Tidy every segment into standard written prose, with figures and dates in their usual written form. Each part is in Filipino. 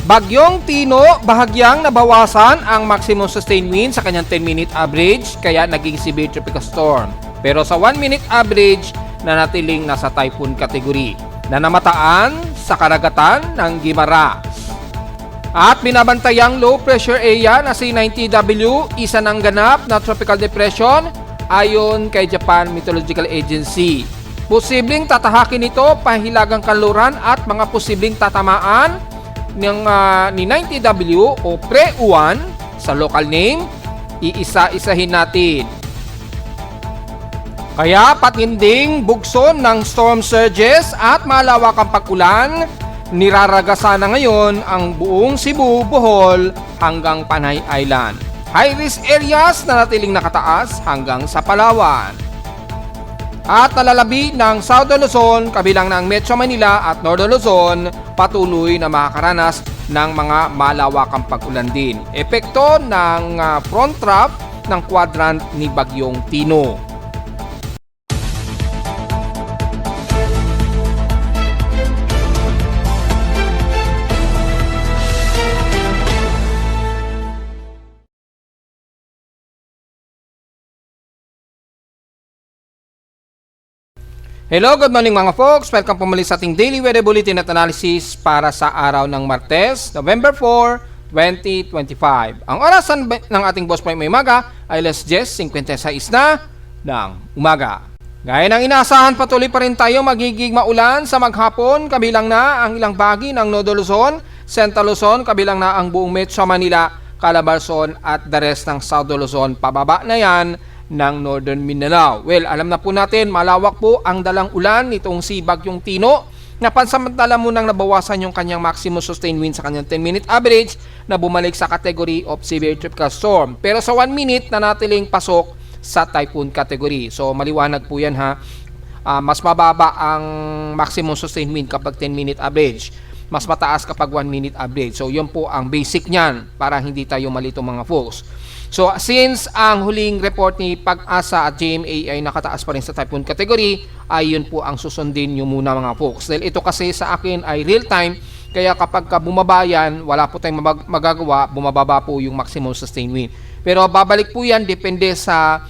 Bagyong Tino, bahagyang nabawasan ang maximum sustained wind sa kanyang 10-minute average kaya naging severe tropical storm. Pero sa 1-minute average, nanatiling nasa typhoon category na namataan sa karagatan ng Guimaras. At binabantayang low pressure area na si 90W, isa ng ganap na tropical depression ayon kay Japan Meteorological Agency. Posibleng tatahakin ito pahilagang kanluran at mga posibleng tatamaan ni 90W o Pre-1 sa local name, iisa-isahin natin. Kaya patinding bugso ng storm surges at malawakang pag-ulan, niraragasa na ngayon ang buong Cebu, Bohol hanggang Panay Island. High-risk areas na natiling nakataas hanggang sa Palawan. At nalalabi ng Southern Luzon, kabilang ng Metro Manila at Northern Luzon, patuloy na makakaranas ng mga malawakang pag-ulan din. Epekto ng front trough ng quadrant ni Bagyong Tino. Hello, good morning mga folks. Welcome po muli sa ating daily weather bulletin at analysis para sa araw ng Martes, November 4, 2025. Ang orasan ng ating boss point may umaga ay 10:56 na ng umaga. Gaya ng inaasahan, patuloy pa rin tayo magiging maulan sa maghapon, kabilang na ang ilang bahagi ng Northern Luzon, Central Luzon, kabilang na ang buong Metro Manila, Calabarzon at the rest ng Southern Luzon. Pababa na yan ng Northern Mindanao. Well, alam na po natin, malawak po ang dalang ulan nitong si Bagyong Tino na pansamantala munang nabawasan yung kanyang maximum sustained wind sa kanyang 10-minute average na bumalik sa category of severe tropical storm. Pero sa 1 minute na natiling pasok sa typhoon category. So maliwanag po yan ha. Mas mababa ang maximum sustained wind kapag 10-minute average. Mas mataas kapag 1-minute average. So yun po ang basic niyan para hindi tayo malito mga folks. So, since ang huling report ni Pag-asa at GMA ay nakataas pa rin sa typhoon category, ay yun po ang susundin nyo muna mga folks. Dahil ito kasi sa akin ay real time, kaya kapag bumaba yan, wala po tayong magagawa, bumababa po yung maximum sustained wind. Pero babalik po yan, depende sa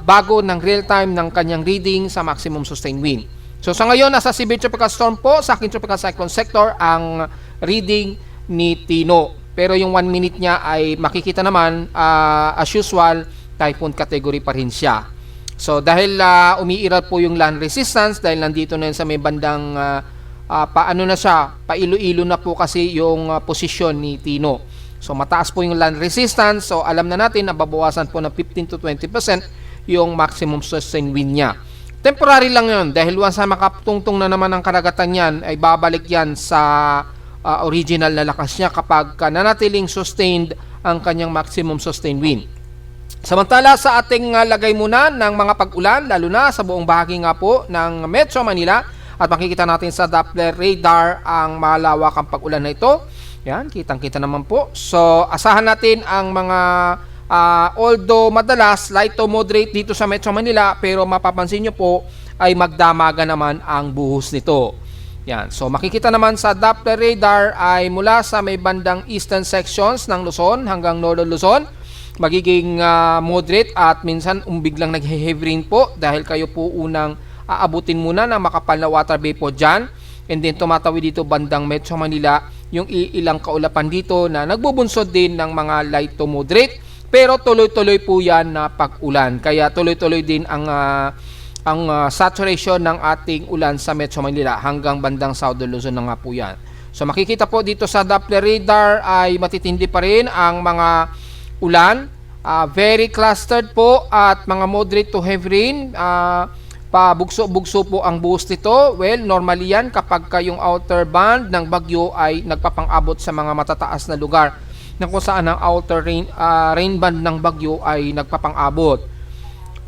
bago ng real time ng kanyang reading sa maximum sustained wind. So, sa ngayon, nasa severe tropical storm po, sa aking tropical cyclone sector, ang reading ni Tino. Pero yung 1 minute niya ay makikita naman as usual, typhoon category pa rin siya. So dahil umiiral po yung land resistance, dahil nandito na yun sa may bandang paano na siya, pailo-ilo na po kasi yung posisyon ni Tino. So mataas po yung land resistance, so alam na natin na babawasan po ng 15 to 20% yung maximum sustained wind niya. Temporary lang yun, dahil once na makatungtong na naman ang karagatan yan, ay babalik yan sa original na lakas niya kapag nanatiling sustained ang kanyang maximum sustained wind. Samantala sa ating lagay muna ng mga pag-ulan, lalo na sa buong bahagi nga po ng Metro Manila, at makikita natin sa Doppler radar ang malawakang pag-ulan na ito. Yan, kitang-kita naman po. So asahan natin ang mga although madalas light to moderate dito sa Metro Manila, pero mapapansin nyo po ay magdamaga naman ang buhos nito. Yan. So makikita naman sa Doppler radar ay mula sa may bandang eastern sections ng Luzon hanggang northern Luzon, magiging moderate at minsan biglang nag-heavy rain po dahil kayo po unang aabutin muna ng makapal na water vapor dyan. And then tumatawid dito bandang Metro Manila yung ilang kaulapan dito na nagbubunsod din ng mga light to moderate. Pero tuloy-tuloy po yan na pag-ulan. Kaya tuloy-tuloy din ang saturation ng ating ulan sa Metro Manila hanggang bandang Southern Luzon na nga po yan. So makikita po dito sa Doppler radar ay matitindi pa rin ang mga ulan. Very clustered po at mga moderate to heavy rain. Pabugso-bugso po ang buhos nito. Well, normally yan kapag yung outer band ng bagyo ay nagpapang-abot sa mga matataas na lugar na kung saan ang outer rain band ng bagyo ay nagpapang-abot.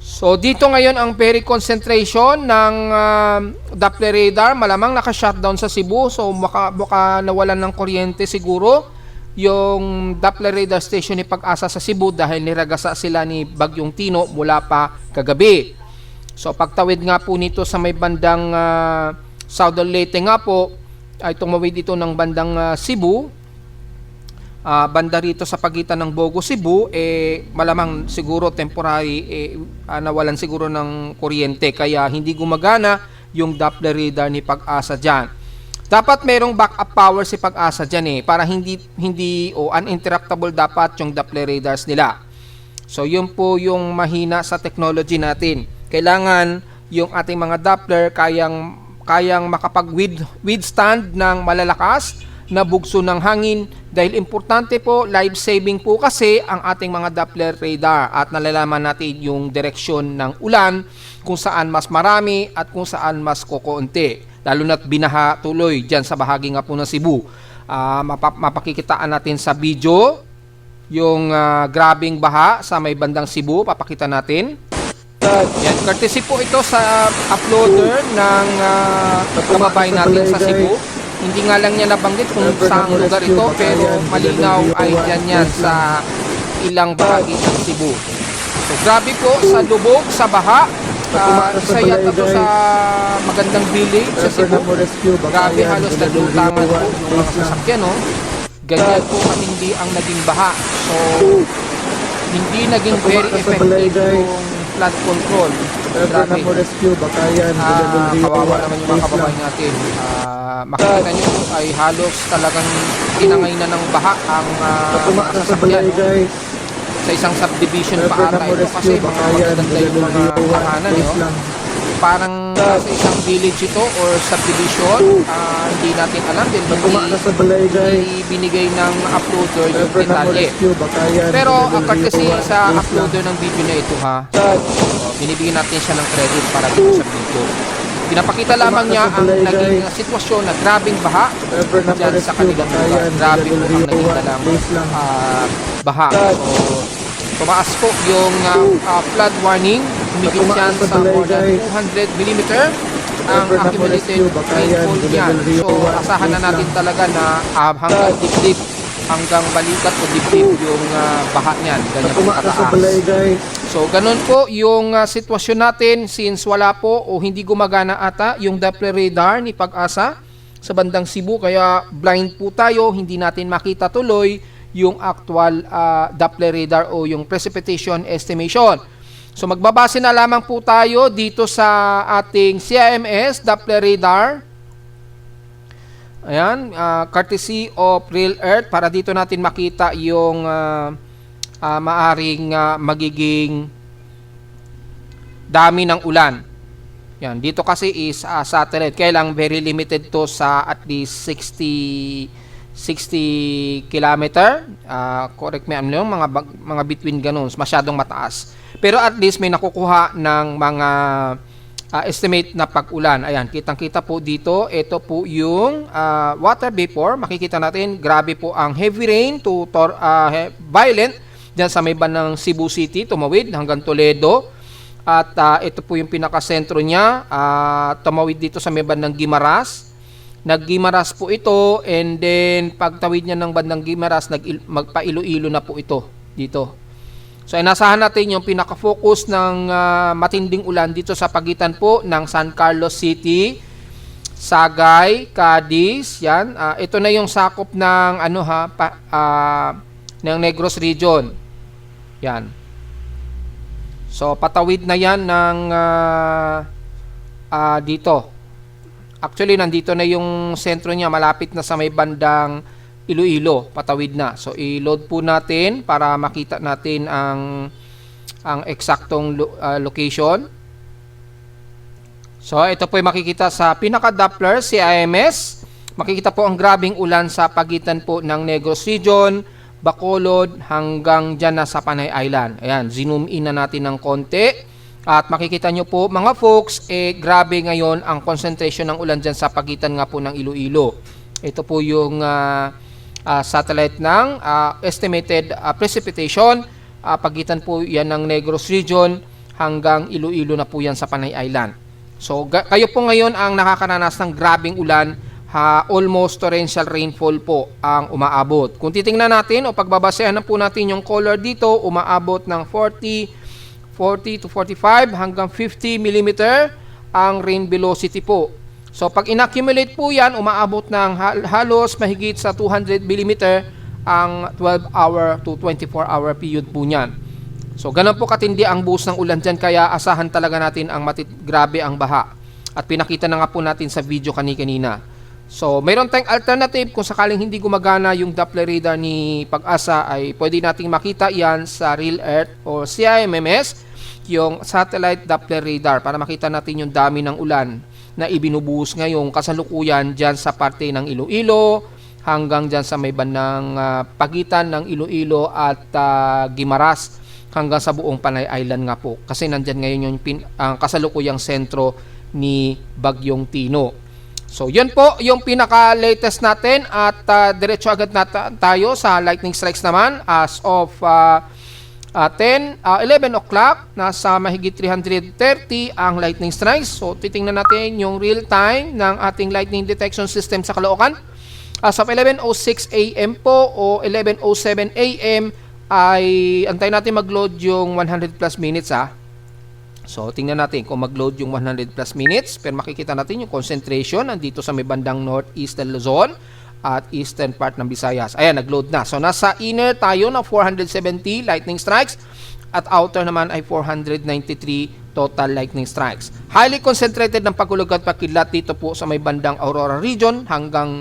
So dito ngayon ang very concentration ng Doppler radar, malamang naka-shutdown sa Cebu, so baka nawalan ng kuryente siguro yung Doppler radar station ni Pag-asa sa Cebu dahil niragasa sila ni Bagyong Tino mula pa kagabi. So pagtawid nga po nito sa may bandang Southern Leyte nga po ay tumawid dito ng bandang Cebu. banda rito sa pagitan ng Bogo, Cebu, malamang siguro temporary, nawalan siguro ng kuryente kaya hindi gumagana yung Doppler radar ni Pag-asa dyan. Dapat merong backup power si Pag-asa dyan para hindi uninterruptible dapat yung Doppler radars nila. So yun po yung mahina sa technology natin. Kailangan yung ating mga Doppler kayang makapag-withstand ng malalakas na bugso ng hangin dahil importante po, life-saving po kasi ang ating mga Doppler radar at nalalaman natin yung direksyon ng ulan, kung saan mas marami at kung saan mas kokonti. Lalo na't binaha tuloy dyan sa bahagi nga po ng Cebu. Mapakikitaan natin sa video yung grabing baha sa may bandang Cebu, papakita natin. Yan, courtesy po ito sa uploader ng kababayan natin sa Cebu. Hindi nga lang niya nabanggit kung saan lugar ito, pero malinaw ay dyan yan sa ilang bahagi ng Cebu. So grabe po sa lubog, sa baha. Isa yata to sa magandang village sa Cebu. Grabe, halos naglutangan po yung mga sasakyan, no? Ganyan po katindi ang naging baha. So hindi naging very effective yung flood control. Grabe. Kawawa naman yung mga kababayan natin. Makikita nyo ay halos talagang tinangay na ng baha ang mga sasakyan, no? Sa isang subdivision pa ata ito kasi mga magaganda yung mga kahanan, no? Parang sa isang village ito or subdivision, hindi natin alam din hindi binigay ng uploader yung detalye. Pero courtesy sa uploader ng video na ito, binibigyan natin siya ng credit para dito sa video. Pinapakita lamang niya ang naging sitwasyon na grabing baha dyan sa kanilang lugar. Grabe po ang naging dalang baha. So, tumaas po yung flood warning. Humigit yan sa more than 200 mm ang accumulated rainfall yan. So, asahan na natin talaga na hanggang dibdib, hanggang balikat o dibdib yung baha niyan. Ganyan po kataas. So, ganun po yung sitwasyon natin since wala po o hindi gumagana ata yung Doppler radar ni Pag-asa sa bandang Cebu. Kaya blind po tayo, hindi natin makita tuloy yung actual Doppler radar o yung precipitation estimation. So, magbabase na lamang po tayo dito sa ating CIMS Doppler radar. Ayan, courtesy of Real Earth para dito natin makita yung maaring magiging dami ng ulan. Yan, dito kasi is satellite. Kaya lang very limited to sa at least 60 kilometer. Correct me, ano yung mga between ganun, masyadong mataas. Pero at least may nakukuha ng mga estimate na pag-ulan. Ayan, kitang-kita po dito. Ito po yung water vapor. Makikita natin, grabe po ang heavy rain to violent dyan sa may bandang Cebu City, tumawid hanggang Toledo. At ito po yung pinakasentro niya, tumawid dito sa may bandang Guimaras. Nag-Guimaras po ito, and then pagtawid niya ng bandang Guimaras, magpa-Iloilo na po ito dito. So inasahan natin yung pinaka-focus ng matinding ulan dito sa pagitan po ng San Carlos City, Sagay, Cadiz, yan. Ito na yung sakop ng ng Negros region. Yan. So patawid na yan ng dito. Actually nandito na yung sentro niya, malapit na sa may bandang Iloilo, patawid na. So i-load po natin para makita natin ang eksaktong location. So ito po ay makikita sa pinaka-Doppler CIMS. Makikita po ang grabing ulan sa pagitan po ng Negros region, Bacolod hanggang dyan na sa Panay Island. Ayan, zoom in na natin ng konti. At makikita nyo po mga folks, grabe ngayon ang concentration ng ulan dyan sa pagitan nga po ng Iloilo. Ito po yung satellite ng estimated precipitation. Pagitan po yan ng Negros region hanggang Iloilo na po yan sa Panay Island. So kayo po ngayon ang nakakaranas ng grabing ulan. Almost torrential rainfall po ang umaabot. Kung titingnan natin o pagbabasehan na po natin yung color dito, umaabot ng 40 to 45 hanggang 50 mm ang rain velocity po. So pag inaccumulate po yan, umaabot ng halos mahigit sa 200 mm ang 12-hour to 24-hour period po niyan. So ganun po katindi ang buhos ng ulan dyan, kaya asahan talaga natin ang grabe ang baha. At pinakita na nga po natin sa video kanina. So mayroon tayong alternative kung sakaling hindi gumagana yung Doppler radar ni Pag-asa, ay pwede nating makita yan sa Real Earth o CIMMS, yung Satellite Doppler Radar, para makita natin yung dami ng ulan na ibinubuhos ngayong kasalukuyan dyan sa parte ng Iloilo, hanggang dyan sa may bandang pagitan ng Iloilo at Guimaras, hanggang sa buong Panay Island nga po. Kasi nandyan ngayon yung kasalukuyang sentro ni Bagyong Tino. So yun po yung pinaka-latest natin, at diretso agad na tayo sa lightning strikes naman. As of 11 o'clock, nasa mahigit 330 ang lightning strikes. So titingnan natin yung real time ng ating lightning detection system sa Caloocan. As of 11:06 AM po o 11:07 AM ay antayin natin mag-load yung 100 plus minutes So tingnan natin kung mag-load yung 100 plus minutes, pero makikita natin yung concentration nandito sa may bandang northeastern Luzon at eastern part ng Visayas. Ayan, nag-load na. So nasa inner tayo na 470 lightning strikes at outer naman ay 493 total lightning strikes. Highly concentrated ng pagkulog at pagkidlat dito po sa may bandang Aurora region hanggang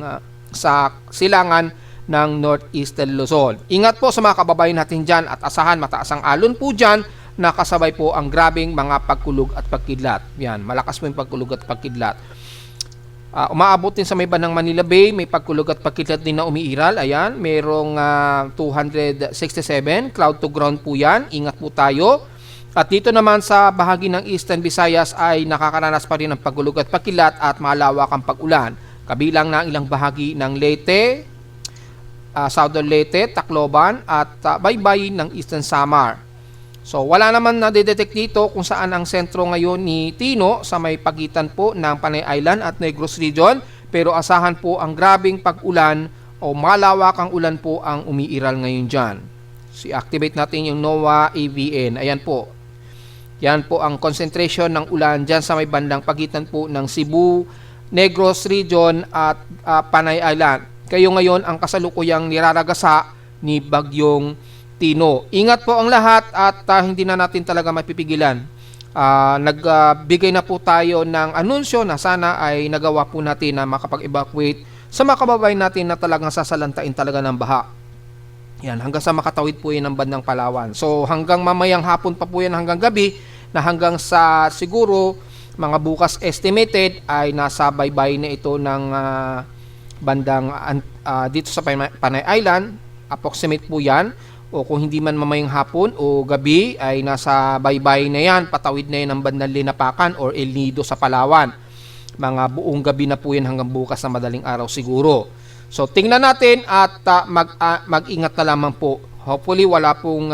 sa silangan ng northeastern Luzon. Ingat po sa mga kababayan natin dyan, at asahan mataas ang alon po dyan, na kasabay po ang grabing mga pagkulog at pagkidlat. Yan, malakas po yung pagkulog at pagkidlat. Umaabot din sa may bandang Manila Bay, may pagkulog at pagkidlat din na umiiral. Ayan, merong 267, cloud to ground po yan. Ingat po tayo. At dito naman sa bahagi ng Eastern Visayas ay nakakaranas pa rin ng pagkulog at pagkidlat at malawak ang pag-ulan. Kabilang na ang ilang bahagi ng Leyte, Southern Leyte, Tacloban at baybay ng Eastern Samar. So wala naman na-detect dito kung saan ang sentro ngayon ni Tino sa may pagitan po ng Panay Island at Negros Region, pero asahan po ang grabing pag-ulan o malawak ang ulan po ang umiiral ngayon dyan. So i-activate natin yung NOAA AVN. Ayan po. Yan po ang concentration ng ulan dyan sa may bandang pagitan po ng Cebu, Negros Region at Panay Island. Kayo ngayon ang kasalukuyang niraragasa ni Bagyong Tino. Ingat po ang lahat, at hindi na natin talaga mapipigilan. Nagbigay na po tayo ng anunsyo na sana ay nagawa po natin na makapag-evacuate sa mga kababayan natin na talagang sasalantain talaga ng baha. Yan, hanggang sa makatawid po yan ng bandang Palawan. So hanggang mamayang hapon pa po yan, hanggang gabi, na hanggang sa siguro mga bukas estimated ay nasa baybay na ito ng bandang dito sa Panay Island. Approximate po yan. O kung hindi man mamayang hapon o gabi ay nasa baybay na yan, patawid na yan ng bandang Linapakan or El Nido sa Palawan. Mga buong gabi na po yan hanggang bukas na madaling araw siguro. So tingnan natin at mag-ingat na lamang po. Hopefully wala pong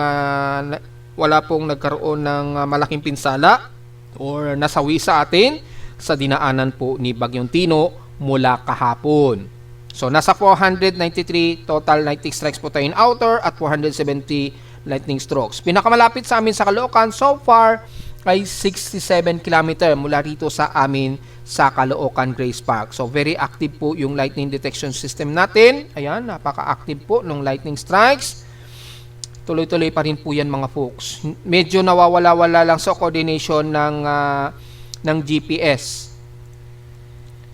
nagkaroon ng malaking pinsala or nasawi sa atin sa dinaanan po ni Bagyong Tino mula kahapon. So nasa 493 total lightning strikes po tayo in outer at 470 lightning strokes. Pinakamalapit sa amin sa Caloocan so far ay 67 km mula rito sa amin sa Caloocan Grace Park. So very active po yung lightning detection system natin. Ayan, napaka-active po ng lightning strikes. Tuloy-tuloy pa rin po yan mga folks. Medyo nawawala-wala lang sa coordination ng GPS.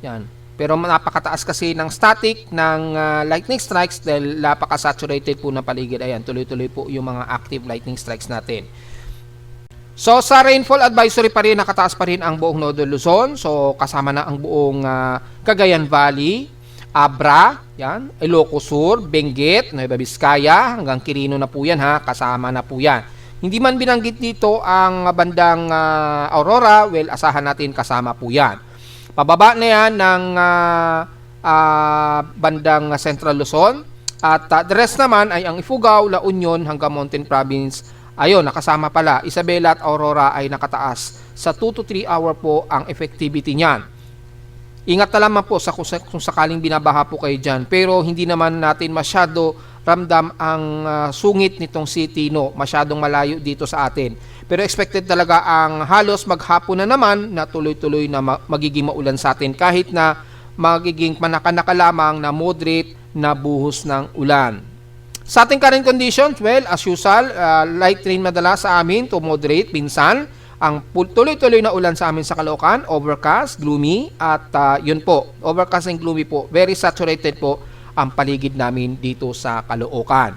Yan. Pero napakataas kasi ng static ng lightning strikes dahil napaka-saturated po ng paligid. Ayan, tuloy-tuloy po yung mga active lightning strikes natin. So sa rainfall advisory pa rin, nakataas pa rin ang buong Northern Luzon. So kasama na ang buong Cagayan Valley, Abra, yan, Ilocos Sur, Benguet, Nueva Vizcaya, hanggang Quirino na po yan kasama na po yan. Hindi man binanggit dito ang bandang Aurora, well, asahan natin kasama po yan. Pababa na yan ng bandang Central Luzon. At the rest naman ay ang Ifugao, La Union hanggang Mountain Province. Ayun, nakasama pala. Isabela at Aurora ay nakataas. Sa 2 to 3 hour po ang effectivity niyan. Ingat na lamang po kung sakaling binabaha po kayo dyan. Pero hindi naman natin masyado ramdam ang sungit nitong si Tino. Masyadong malayo dito sa atin. Pero expected talaga ang halos maghapon na naman na tuloy-tuloy na magiging maulan sa atin kahit na magiging manaka-naka lamang na moderate na buhos ng ulan. Sa ating current conditions, well, as usual, light rain madalas sa amin to moderate, pinsan. Ang tuloy-tuloy na ulan sa amin sa Caloocan, overcast, gloomy, at yun po, overcast and gloomy po. Very saturated po ang paligid namin dito sa Caloocan.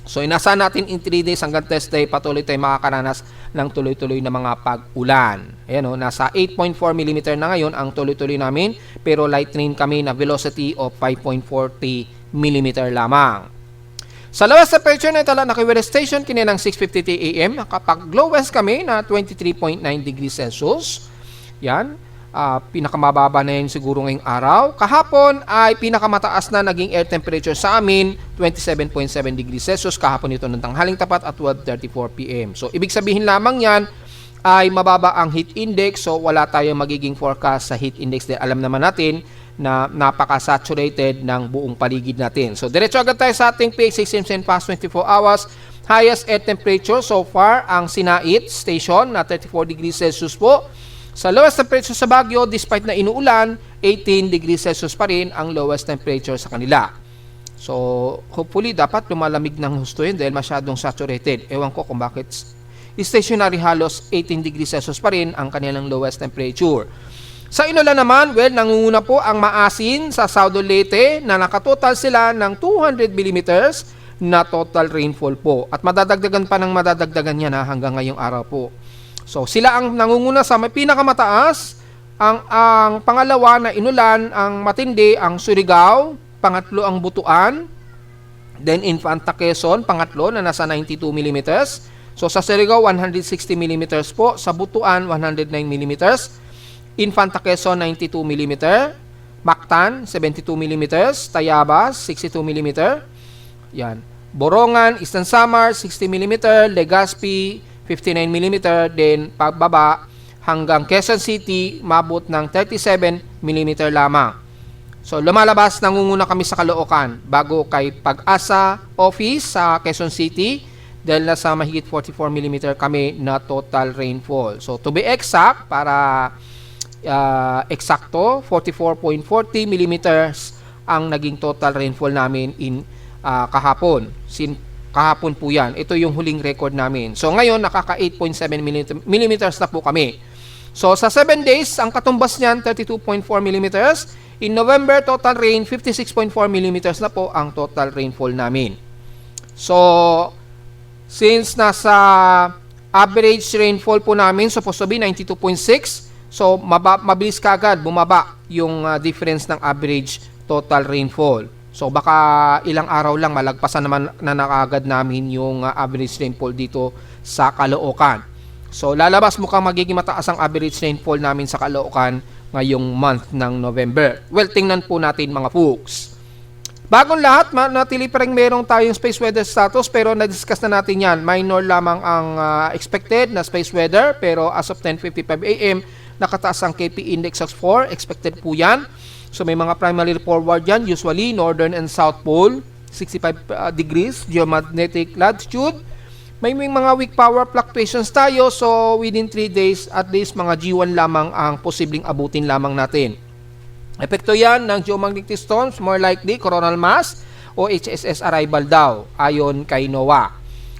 So, inasahan natin in 3 days hanggang Thursday, patuloy tayo makakaranas ng tuloy-tuloy na mga pag-ulan. Ayan o, nasa 8.4 mm na ngayon ang tuloy-tuloy namin, pero light rain kami na velocity of 5.40 mm lamang. Sa lowest temperature na itala na weather station, kininang 6:53 AM, kapag lowest kami na 23.9 degrees Celsius. Yan. Pinakamababa na yun siguro ngayong araw. Kahapon ay pinakamataas na naging air temperature sa amin, 27.7 degrees Celsius. Kahapon ito ng tanghaling tapat at 12:34 PM. So, ibig sabihin lamang yan ay mababa ang heat index. So, wala tayong magiging forecast sa heat index. Dahil alam naman natin na napaka-saturated ng buong paligid natin. So, diretso agad tayo sa ating PH system past 24 hours. Highest air temperature so far, ang Sinait Station na 34 degrees Celsius po. Sa lowest temperature sa Baguio, despite na inuulan, 18 degrees Celsius pa rin ang lowest temperature sa kanila. So, hopefully, dapat lumalamig ng husto yun dahil masyadong saturated. Ewan ko kung bakit stationary halos 18 degrees Celsius pa rin ang kanilang lowest temperature. Sa Inulan naman, well, nangunguna po ang Maasin sa Saudo Leyte na nakatotal sila ng 200 mm na total rainfall po. At madadagdagan pa ng madadagdagan yan hanggang ngayong araw po. So, sila ang nangunguna sa may pinakamataas. Ang pangalawa na Inulan, ang matindi, ang Surigao. Pangatlo ang Butuan. Then, Infanta Quezon, pangatlo na nasa 92 mm. So, sa Surigao, 160 mm po. Sa Butuan, 109 mm. Infanta Quezon, 92 mm. Mactan, 72 mm. Tayabas, 62 mm. Yan. Borongan, Eastern Samar, 60 mm. Legazpi, 59 mm. Then, pagbaba hanggang Quezon City, mabot ng 37 mm lamang. So, lumalabas, nangunguna kami sa Caloocan bago kay Pag-asa Office sa Quezon City dahil nasa mahigit 44 mm kami na total rainfall. So, to be exact, para eksakto, 44.40 mm ang naging total rainfall namin in kahapon. Kahapon po yan. Ito yung huling record namin. So ngayon, nakaka 8.7 mm na po kami. So sa 7 days, ang katumbas niyan, 32.4 mm. In November, total rain, 56.4 mm na po ang total rainfall namin. So, since nasa average rainfall po namin, supposed to be 92.6, so, mabilis kagad bumaba yung difference ng average total rainfall. So, baka ilang araw lang malagpasan naman na nakagad namin yung average rainfall dito sa Caloocan. So, lalabas mukhang magiging mataas ang average rainfall namin sa Caloocan ngayong month ng November. Well, tingnan po natin mga folks. Bagong lahat, natili pa rin merong tayong space weather status pero na-discuss na natin yan. Minor lamang ang expected na space weather pero as of 10:55 AM, nakataas ang KP index of 4, expected po yan. So may mga primarily forward yan, usually northern and south pole, 65 degrees geomagnetic latitude. May mga weak power fluctuations tayo, so within 3 days, at least mga G1 lamang ang posibleng abutin lamang natin. Epekto yan ng geomagnetic storms, more likely coronal mass o HSS arrival daw, ayon kay NOAA.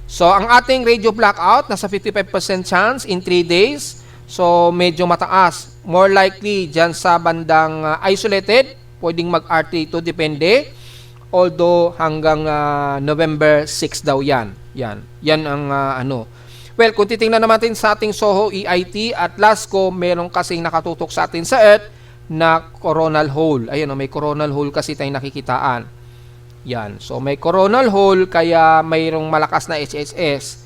So ang ating radio blackout, nasa 55% chance in 3 days. So, medyo mataas. More likely, dyan sa bandang isolated, pwedeng mag-RT ito, depende. Although, hanggang November 6 daw yan. Yan ang ano. Well, kung titingnan naman sa ating SOHO, EIT at LASCO, meron kasing nakatutok sa atin sa Earth na coronal hole. Ayun, may coronal hole kasi tayong nakikitaan. Yan. So, may coronal hole, kaya mayroong malakas na HSS.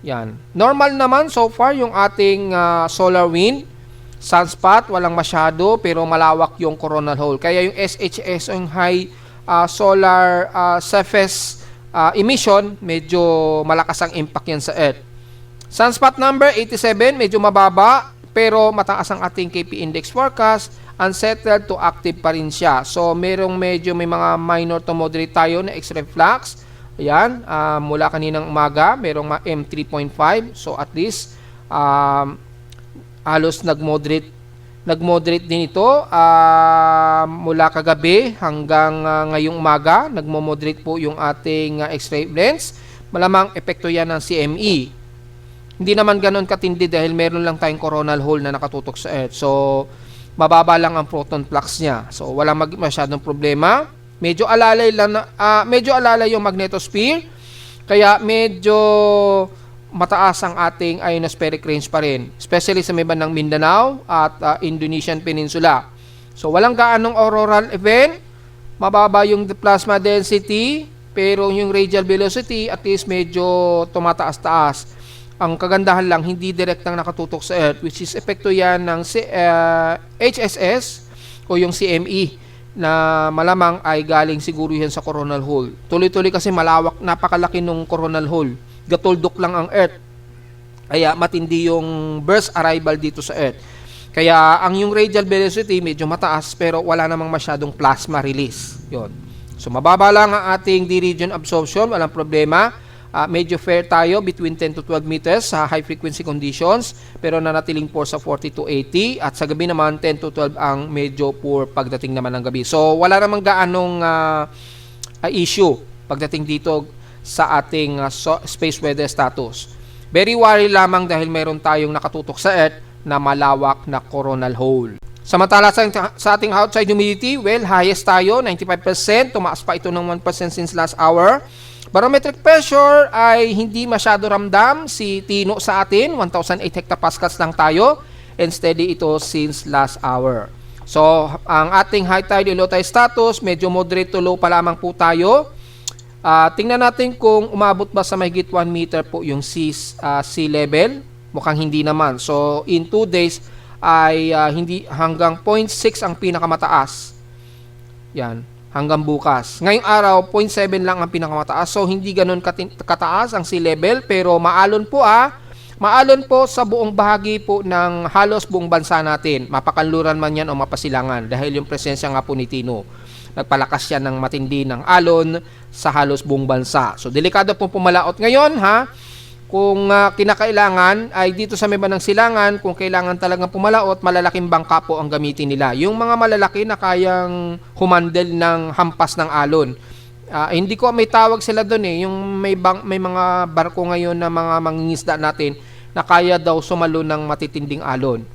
Yan. Normal naman so far yung ating solar wind. Sunspot, walang masyado pero malawak yung coronal hole. Kaya yung SHS, yung high solar surface emission, medyo malakas ang impact yan sa Earth. Sunspot number 87, medyo mababa pero mataas ang ating KP index forecast. Unsettled to active pa rin siya. So may mga minor to moderate tayo na X-ray flux. Ayan, mula kaninang umaga, merong M3.5. So, at least, halos nag-moderate nag-moderate din ito mula kagabi hanggang ngayong umaga. Nagmo-moderate po yung ating X-ray lens. Malamang epekto yan ng CME. Hindi naman ganun katindi dahil meron lang tayong coronal hole na nakatutok sa Earth. So, mababa lang ang proton flux niya. So, walang masyadong problema. Medyo alalay yung magnetosphere. Kaya medyo mataas ang ating ionospheric range pa rin. Especially sa may bandang Mindanao at Indonesian Peninsula. So, walang gaanong auroral event. Mababa yung plasma density. Pero yung radial velocity at least medyo tumataas-taas. Ang kagandahan lang, hindi direktang nakatutok sa Earth, which is epekto yan ng HSS o yung CME na malamang ay galing siguro yan sa coronal hole. Tuloy-tuloy kasi malawak, napakalaki nung coronal hole. Gatuldok lang ang Earth. Kaya matindi yung burst arrival dito sa Earth. Kaya ang yung radial velocity medyo mataas pero wala namang masyadong plasma release. Yun. So mababa lang ang ating D-region absorption, walang problema. Medyo fair tayo between 10 to 12 meters sa high frequency conditions pero nanatiling poor sa 40 to 80 at sa gabi naman 10 to 12 ang medyo poor pagdating naman ng gabi. So wala namang gaanong issue pagdating dito sa ating space weather status. Very worry lamang dahil mayroon tayong nakatutok sa Earth na malawak na coronal hole. Samantala sa ating outside humidity, well, highest tayo, 95%. Tumaas pa ito ng 1% since last hour. Barometric pressure ay hindi masyado ramdam. Si Tino sa atin, 1,008 hectopascals lang tayo. And steady ito since last hour. So, ang ating high tide and low tide status, medyo moderate to low pa lamang po tayo. Tingnan natin kung umabot ba sa mahigit 1 meter po yung sea level. Mukhang hindi naman. So, in 2 days ay hindi hanggang 0.6 ang pinakamataas. Yan. Hanggang bukas. Ngayong araw, 0.7 lang ang pinakamataas. So, hindi ganun kataas ang sea level. Pero maalon po maalon po sa buong bahagi po ng halos buong bansa natin. Mapakanluran man yan o mapasilangan. Dahil yung presensya nga po ni Tino. Nagpalakas yan ng matindi ng alon sa halos buong bansa. So, delikado pong pumalaot ngayon, ha? Kung kinakailangan ay dito sa may bandang silangan, kung kailangan talagang pumalaot, malalaking bangka po ang gamitin nila. Yung mga malalaki na kayang humandle ng hampas ng alon. Hindi ko may tawag sila doon eh. Yung may mga barko ngayon na mga mangingisda natin na kaya daw sumalo ng matitinding alon.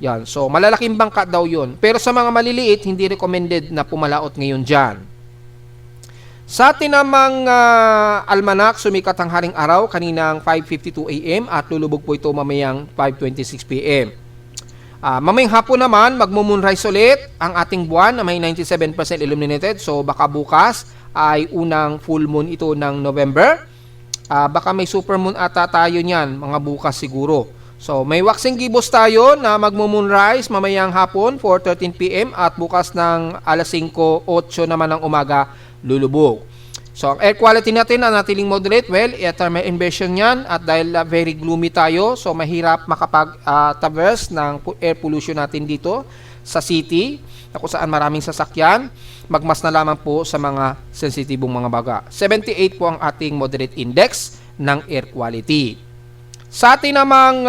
Yan. So, malalaking bangka daw yun. Pero sa mga maliliit, hindi recommended na pumalaot ngayon dyan. Sa atin namang almanak, sumikat ang haring araw kaninang 5:52 AM at lulubog po ito mamayang 5:26 PM. Mamayang hapon naman, magmo-moonrise ulit ang ating buwan na may 97% illuminated. So baka bukas ay unang full moon ito ng November. Baka may supermoon ata tayo niyan, mga bukas siguro. So may waxing gibbous tayo na magmo-moonrise mamayang hapon 4:13 PM at bukas ng alas 5:08 naman ng umaga lulubog. So, ang air quality natin na natiling moderate, well, thermal inversion yan at dahil very gloomy tayo, so mahirap makapag-traverse ng air pollution natin dito sa city na kung saan maraming sasakyan. Magmas na lamang po sa mga sensitibong mga baga. 78 po ang ating moderate index ng air quality. Sa ating namang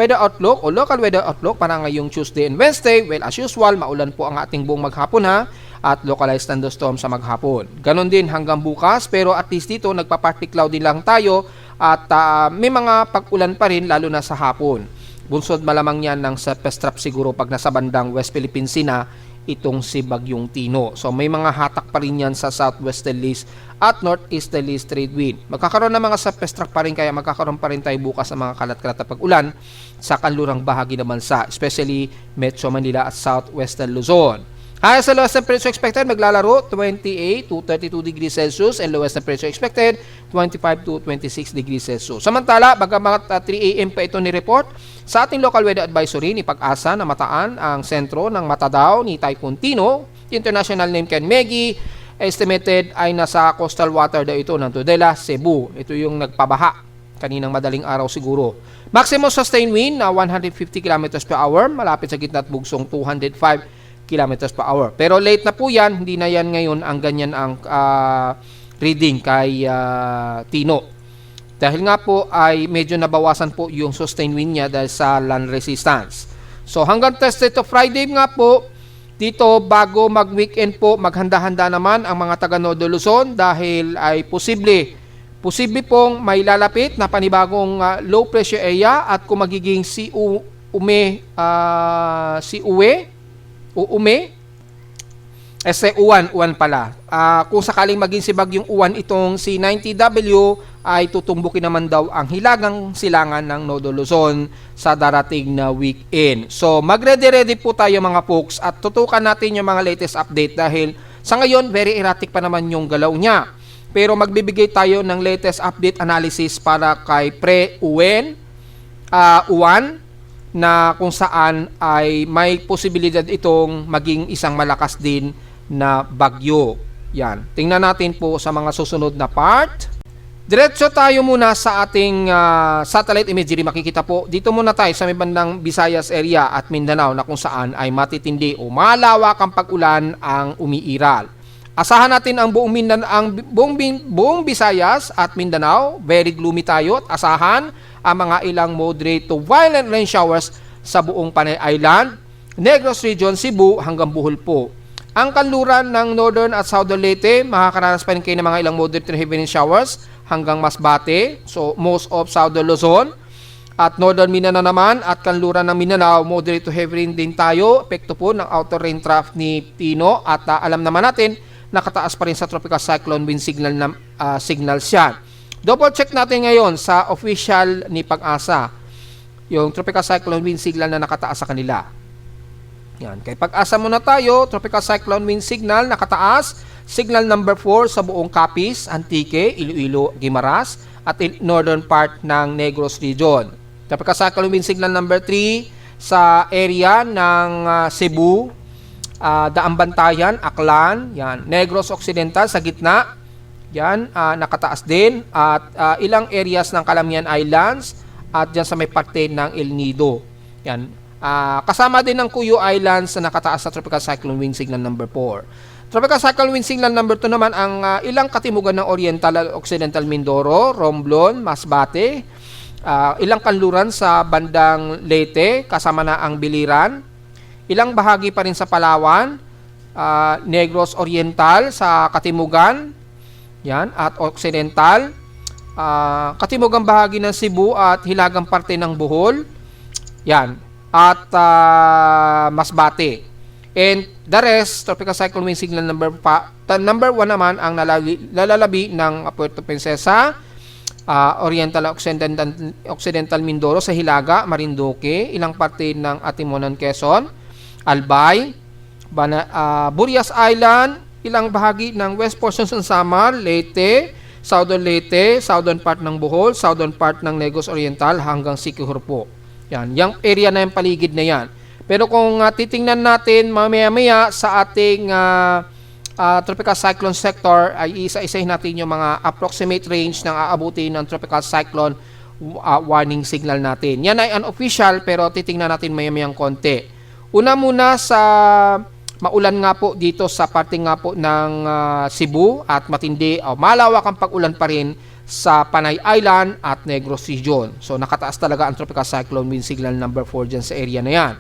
weather outlook o local weather outlook para ngayong Tuesday and Wednesday, well, as usual, maulan po ang ating buong maghapon ha at localized thunderstorm sa maghapon. Ganon din hanggang bukas pero at least dito nagpa-partly cloudy lang tayo at may mga pag-ulan pa rin lalo na sa hapon. Bunsod malamang yan ng surface trap siguro pag nasa bandang West Philippine Sea na itong si Bagyong Tino. So may mga hatak pa rin yan sa southwesterlies at northeasterlies trade wind. Magkakaroon ng mga surface trap pa rin kaya magkakaroon pa rin tayo bukas ng mga kalat-kalat na pag-ulan sa kanlurang bahagi ng bansa, especially Metro Manila at southwestern Luzon. Highest and lowest temperature expected maglalaro 28 to 32 degrees Celsius and lowest temperature expected 25 to 26 degrees Celsius. Samantala, bagamat 3 AM pa ito ni-report, sa ating local weather advisory ni Pag-asa na mataan ang sentro ng Matadaw ni Typhoon Tino, international name Ken Megi, estimated ay nasa coastal water daw ito ng Tudela, Cebu. Ito yung nagpabaha kaninang madaling araw siguro. Maximum sustained wind na 150 km per hour, malapit sa gitna at bugsong 205 kilometers per hour. Pero late na po yan, hindi na yan ngayon ang ganyan ang reading kay Tino. Dahil nga po ay medyo nabawasan po yung sustained wind niya dahil sa land resistance. So hanggang Thursday to Friday nga po, dito bago mag-weekend po, maghanda-handa naman ang mga taga Nodo Luzon dahil ay posible pong may lalapit na panibagong low pressure area at kung magiging uwan pala. Kung sakaling maging si Bagyong Uwan itong si 90W ay tutumbukin naman daw ang hilagang silangan ng Nodo Luzon sa darating na weekend. So magready-ready po tayo mga folks at tutukan natin yung mga latest update dahil sa ngayon very erratic pa naman yung galaw niya. Pero magbibigay tayo ng latest update analysis para kay Uwan na kung saan ay may posibilidad itong maging isang malakas din na bagyo. Yan. Tingnan natin po sa mga susunod na part. Diretso tayo muna sa ating satellite imagery. Makikita po, dito muna tayo sa may bandang Visayas area at Mindanao na kung saan ay matitindi o malawak ang pag-ulan ang umiiral. Asahan natin ang buong Visayas at Mindanao. Very gloomy tayo at asahan ang mga ilang moderate to violent rain showers sa buong Panay Island, Negros Region, Cebu hanggang Bohol po. Ang kanluran ng Northern at Southern Leyte, makakaranas pa rin kayo ng mga ilang moderate to heavy rain showers hanggang Masbate, so most of Southern Luzon. At Northern Mindanao naman at kanluran ng Mindanao, moderate to heavy rain din tayo, epekto po ng outer rain trough ni Tino at alam naman natin, nakataas pa rin sa tropical cyclone wind signal na signals yan. Double check natin ngayon sa official ni Pag-asa, yung tropical cyclone wind signal na nakataas sa kanila. Yan. Kay Pag-asa muna tayo, tropical cyclone wind signal nakataas, signal number 4 sa buong Capiz, Antique, Iloilo, Guimaras at northern part ng Negros Region. Tropical cyclone wind signal number 3 sa area ng Cebu, Daambantayan, Aklan, yan, Negros Occidental sa gitna. Yan, nakataas din at ilang areas ng Calamian Islands at diyan sa may parte ng El Nido. Yan. Kasama din ng Cuyo Islands na nakataas sa tropical cyclone wind signal number 4. Tropical cyclone wind signal number 2 naman ang ilang katimugan ng Oriental at Occidental Mindoro, Romblon, Masbate, ilang kanluran sa bandang Leyte, kasama na ang Biliran, ilang bahagi pa rin sa Palawan, Negros Oriental sa katimugan, yan, at Occidental, katimugang bahagi ng Cebu at hilagang parte ng Bohol, yan, at Masbate. And the rest, tropical cyclone wind signal number 1 naman ang lalalabi ng Puerto Princesa, Oriental Occidental Mindoro sa Hilaga, Marinduque, ilang parte ng Atimonan, Quezon, Albay, Burias Island, ilang bahagi ng west portion ng Samar, Leyte, southern part ng Bohol, southern part ng Negros Oriental hanggang Siquijor po. Yan, yung area na yung paligid na yan. Pero kung titingnan natin mamaya-maya sa ating tropical cyclone sector, ay isa-isahin natin yung mga approximate range ng aabutin ng tropical cyclone warning signal natin. Yan ay unofficial pero titingnan natin maya-mayang konti. Una muna sa maulan nga po dito sa parte nga po ng Cebu at matindi o malawak ang pag-ulan pa rin sa Panay Island at Negros Region. So nakataas talaga ang tropical cyclone wind signal number 4 dyan sa area na yan.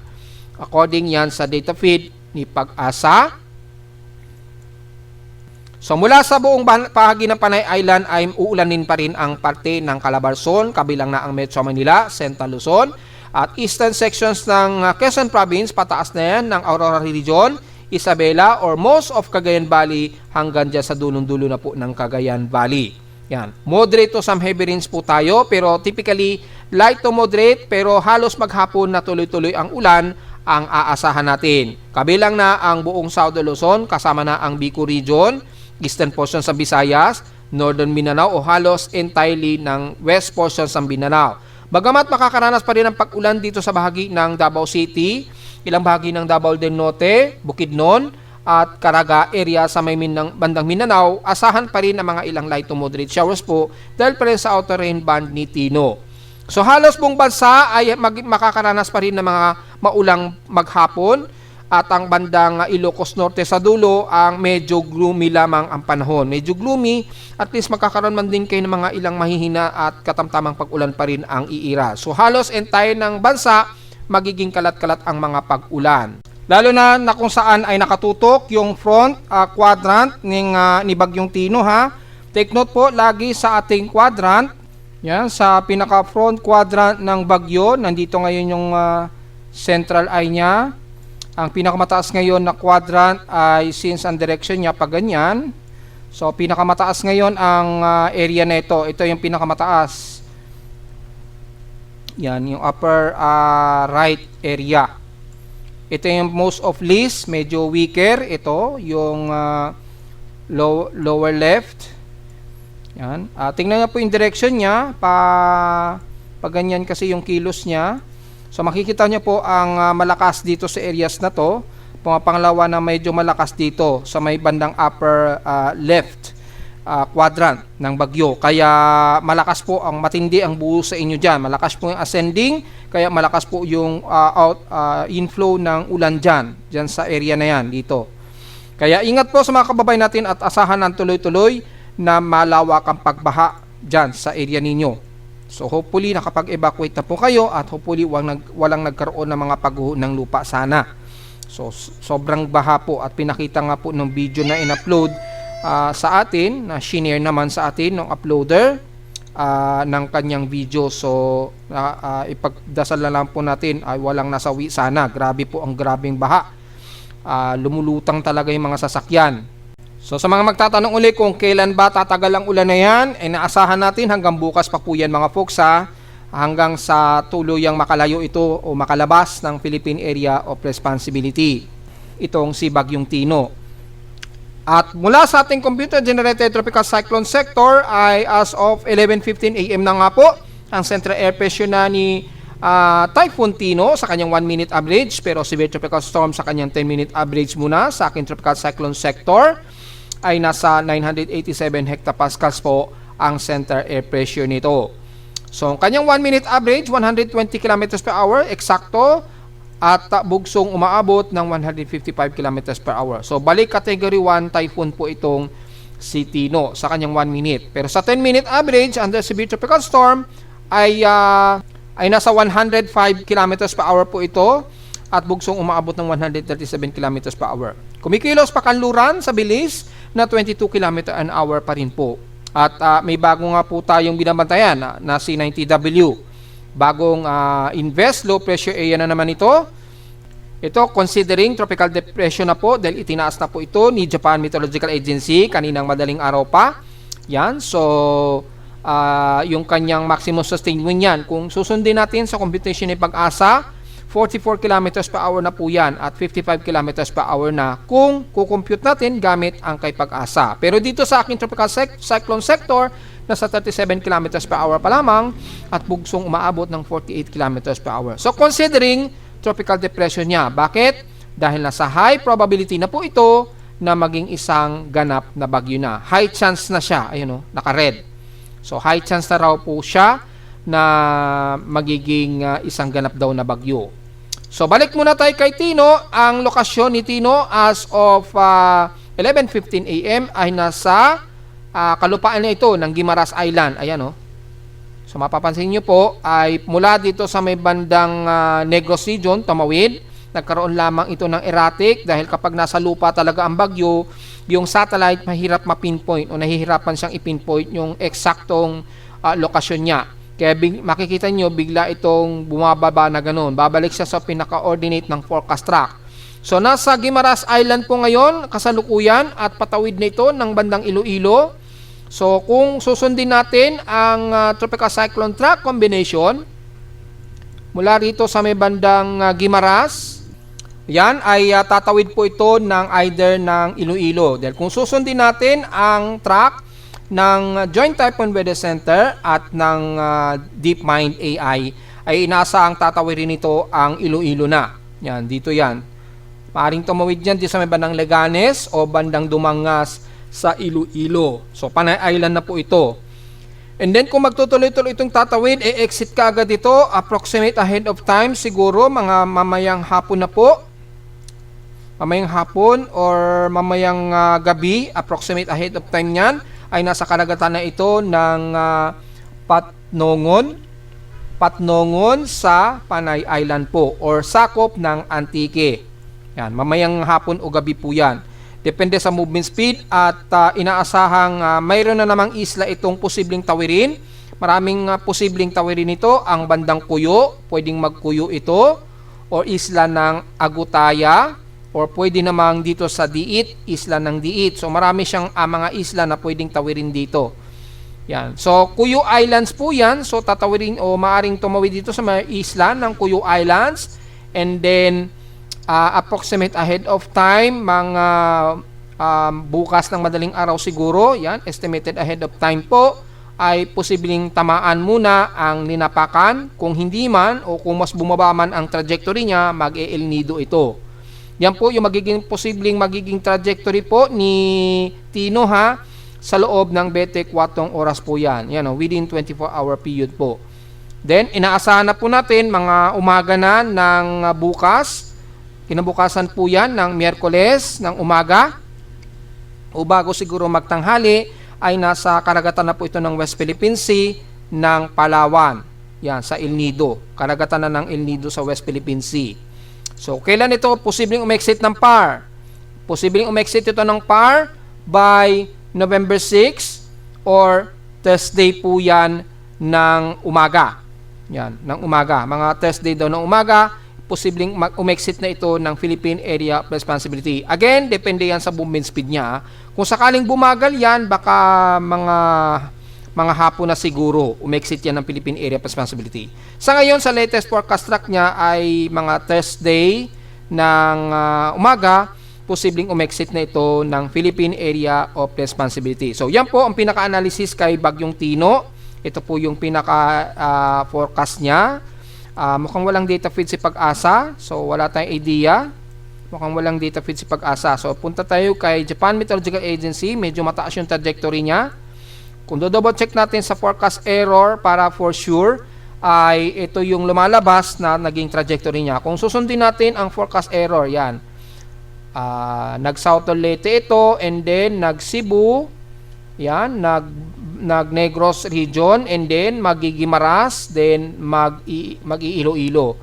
According yan sa data feed ni Pag-asa. So mula sa buong bahagi ng Panay Island ay uulanin pa rin ang parte ng Calabarzon, kabilang na ang Metro Manila, Central Luzon, at eastern sections ng Quezon Province, pataas na yan ng Aurora Region, Isabela, or most of Cagayan Valley hanggang dyan sa dulong-dulo na po ng Cagayan Valley. Yan. Moderate to some heavy rains po tayo, pero typically light to moderate, pero halos maghapon na tuloy-tuloy ang ulan ang aasahan natin. Kabilang na ang buong Southern Luzon, kasama na ang Bicol Region, eastern portion sa Visayas, Northern Mindanao o halos entirely ng west portion sa Mindanao. Bagamat makakaranas pa rin ang pag-ulan dito sa bahagi ng Davao City, ilang bahagi ng Davao del Norte, Bukidnon, at Caraga area sa may bandang Mindanao, asahan pa rin ang mga ilang light to moderate showers po dahil pa rin sa outer rain band ni Tino. So halos buong bansa ay makakaranas pa rin ng mga maulang maghapon at ang bandang Ilocos Norte sa dulo ang medyo gloomy lamang ang panahon. Medyo gloomy, at least magkakaroon man din kayo ng mga ilang mahihina at katamtamang pag-ulan pa rin ang iira. So halos entire ng bansa magiging kalat-kalat ang mga pag-ulan. Lalo na kung saan ay nakatutok yung front quadrant ni Bagyong Tino ha. Take note po lagi sa ating quadrant. Yan, sa pinaka front quadrant ng bagyo, nandito ngayon yung central eye niya. Ang pinakamataas ngayon na quadrant ay since ang direction niya pa ganyan. So pinakamataas ngayon ang area na ito. Ito yung pinakamataas. Yan, yung upper right area. Ito yung most of least, medyo weaker. Ito, yung lower left. Yan. Tingnan niyo po yung direction niya. Pa ganyan kasi yung kilos niya. So makikita niyo po ang malakas dito sa areas na to. Pangalawa na medyo malakas dito sa may bandang upper left quadrant ng bagyo. Kaya malakas po ang matindi ang buhos sa inyo dyan. Malakas po yung ascending, kaya malakas po yung inflow ng ulan dyan sa area na yan dito. Kaya ingat po sa mga kababayan natin at asahan ng tuloy-tuloy na malawak ang pagbaha dyan sa area ninyo. So hopefully nakapag-evacuate na po kayo at hopefully walang nagkaroon ng mga pagguho ng lupa sana. So sobrang baha po at pinakita nga po ng video na in-upload sa atin, na shinare naman sa atin ng uploader ng kanyang video. So ipagdasal na lang po natin ay walang nasawi sana. Grabe po ang grabing baha. Lumulutang talaga yung mga sasakyan. So sa mga magtatanong uli kung kailan ba tatagal ang ulan na yan, ay naasahan natin hanggang bukas pa po yan mga folks hanggang sa tuluyang makalayo ito o makalabas ng Philippine Area of Responsibility, itong si Bagyong Tino. At mula sa ating computer-generated tropical cyclone sector ay as of 11:15 AM na nga po ang central air pressure na ni Typhoon Tino sa kanyang 1-minute average, pero severe tropical storm sa kanyang 10-minute average muna sa aking tropical cyclone sector ay nasa 987 hectopascals po ang center air pressure nito. So, ang kanyang 1-minute average, 120 km per hour, eksakto, at bugsong umaabot ng 155 km per hour. So, balik category 1 typhoon po itong si Tino sa kanyang 1 minute. Pero sa 10-minute average, under severe tropical storm, ay nasa 105 km per hour po ito, at bugsong umaabot ng 137 km per hour. Kumikilos pa kanluran sa bilis na 22 km an hour pa rin po. At may bago nga po tayong binabantayan na C90W. Bagong invest low pressure area na naman ito. Ito considering tropical depression na po dahil itinaas na po ito ni Japan Meteorological Agency kaninang madaling araw pa. Yan. So yung kanyang maximum sustained wind yan, kung susundin natin sa computation ni Pag-asa, 44 km per hour na po yan at 55 km per hour na kung kukompute natin gamit ang kay Pag-asa. Pero dito sa aking tropical cyclone sector, nasa 37 km per hour pa lamang at bugsong umaabot ng 48 km per hour. So considering tropical depression niya. Bakit? Dahil nasa high probability na po ito na maging isang ganap na bagyo na. High chance na siya. Ayun o, naka-red. So high chance na raw po siya na magiging isang ganap daw na bagyo. So balik muna tayo kay Tino. Ang lokasyon ni Tino as of 11:15 AM ay nasa kalupaan na ito ng Guimaras Island. Ayan o. So mapapansin nyo po ay mula dito sa may bandang Negros region, tumawid. Nagkaroon lamang ito ng erratic dahil kapag nasa lupa talaga ang bagyo, yung satellite mahirap ma-pinpoint o nahihirapan siyang i-pinpoint yung eksaktong lokasyon niya. Kaya makikita nyo bigla itong bumababa na ganun. Babalik siya sa pinaka-ordinate ng forecast track. So nasa Guimaras Island po ngayon, kasalukuyan at patawid na ito ng bandang Iloilo. So kung susundin natin ang tropical cyclone track combination mula rito sa may bandang Guimaras, yan ay tatawid po ito ng either ng Iloilo. Dahil kung susundin natin ang track ng Joint Typhoon Weather Center at ng DeepMind AI, ay inaasahang tatawirin nito ang Iloilo na. Yan, dito yan. Maaring tumawid yan dito sa may bandang Leganes o bandang Dumangas sa Iloilo. So, Panay Island na po ito. And then, kung magtutuloy-tuloy itong tatawid, exit ka agad ito, approximate ahead of time, siguro mga mamayang hapon na po. Mamayang hapon or mamayang gabi, approximate ahead of time yan, ay nasa karagatan na ito ng Patnongon patnongon sa Panay Island po or sakop ng Antique. Yan, mamayang hapon o gabi po yan. Depende sa movement speed at inaasahang mayroon na namang isla itong posibleng tawirin. Maraming posibleng tawirin ito. Ang bandang Kuyo, pwedeng magkuyo ito. O isla ng Agutaya. O pwede namang dito sa Diit, isla ng Diit. So marami siyang mga isla na pwedeng tawirin dito. Yan. So Kuyo Islands po yan. So tatawirin o maaring tumawid dito sa mga isla ng Kuyo Islands. And then approximate ahead of time, mga bukas ng madaling araw siguro, yan, estimated ahead of time po, ay posibleng tamaan muna ang linapakan. Kung hindi man o kung mas bumaba man ang trajectory niya, mag-El Nido ito. Yan po yung magiging trajectory po ni Tino ha, sa loob ng 24 oras po yan. Yan o, within 24-hour period po. Then, inaasahan na po natin mga umaga na ng bukas. Kinabukasan po yan ng Miyerkules ng umaga o bago siguro magtanghali ay nasa karagatan na po ito ng West Philippine Sea ng Palawan. Yan, sa El Nido. Karagatan na ng El Nido sa West Philippine Sea. So, kailan ito posibleng umexit ng PAR? Posibleng umexit ito ng PAR by November 6 or Thursday po yan ng umaga. Yan, ng umaga. Mga Thursday daw ng umaga, posibleng umexit na ito ng Philippine Area of Responsibility. Again, depende yan sa movement speed niya. Kung sakaling bumagal yan, baka mga hapon na siguro umexit yan ng Philippine Area of Responsibility. Sa ngayon, sa latest forecast track niya ay mga Thursday ng umaga, posibleng umexit na ito ng Philippine Area of Responsibility. So, yan po ang pinaka-analysis kay Bagyong Tino. Ito po yung pinaka-forecast niya. Mukhang walang data feed si Pag-asa. So, wala tayong idea. Mukhang walang data feed si Pag-asa. So, punta tayo kay Japan Meteorological Agency. Medyo mataas yung trajectory niya. Kung double check natin sa forecast error para for sure, ay ito yung lumalabas na naging trajectory niya. Kung susundin natin ang forecast error, yan. Nag-South Leyte ito and then nag-Cebu. Yan, nag-Negros region and then mag-Guimaras, then mag-Iloilo.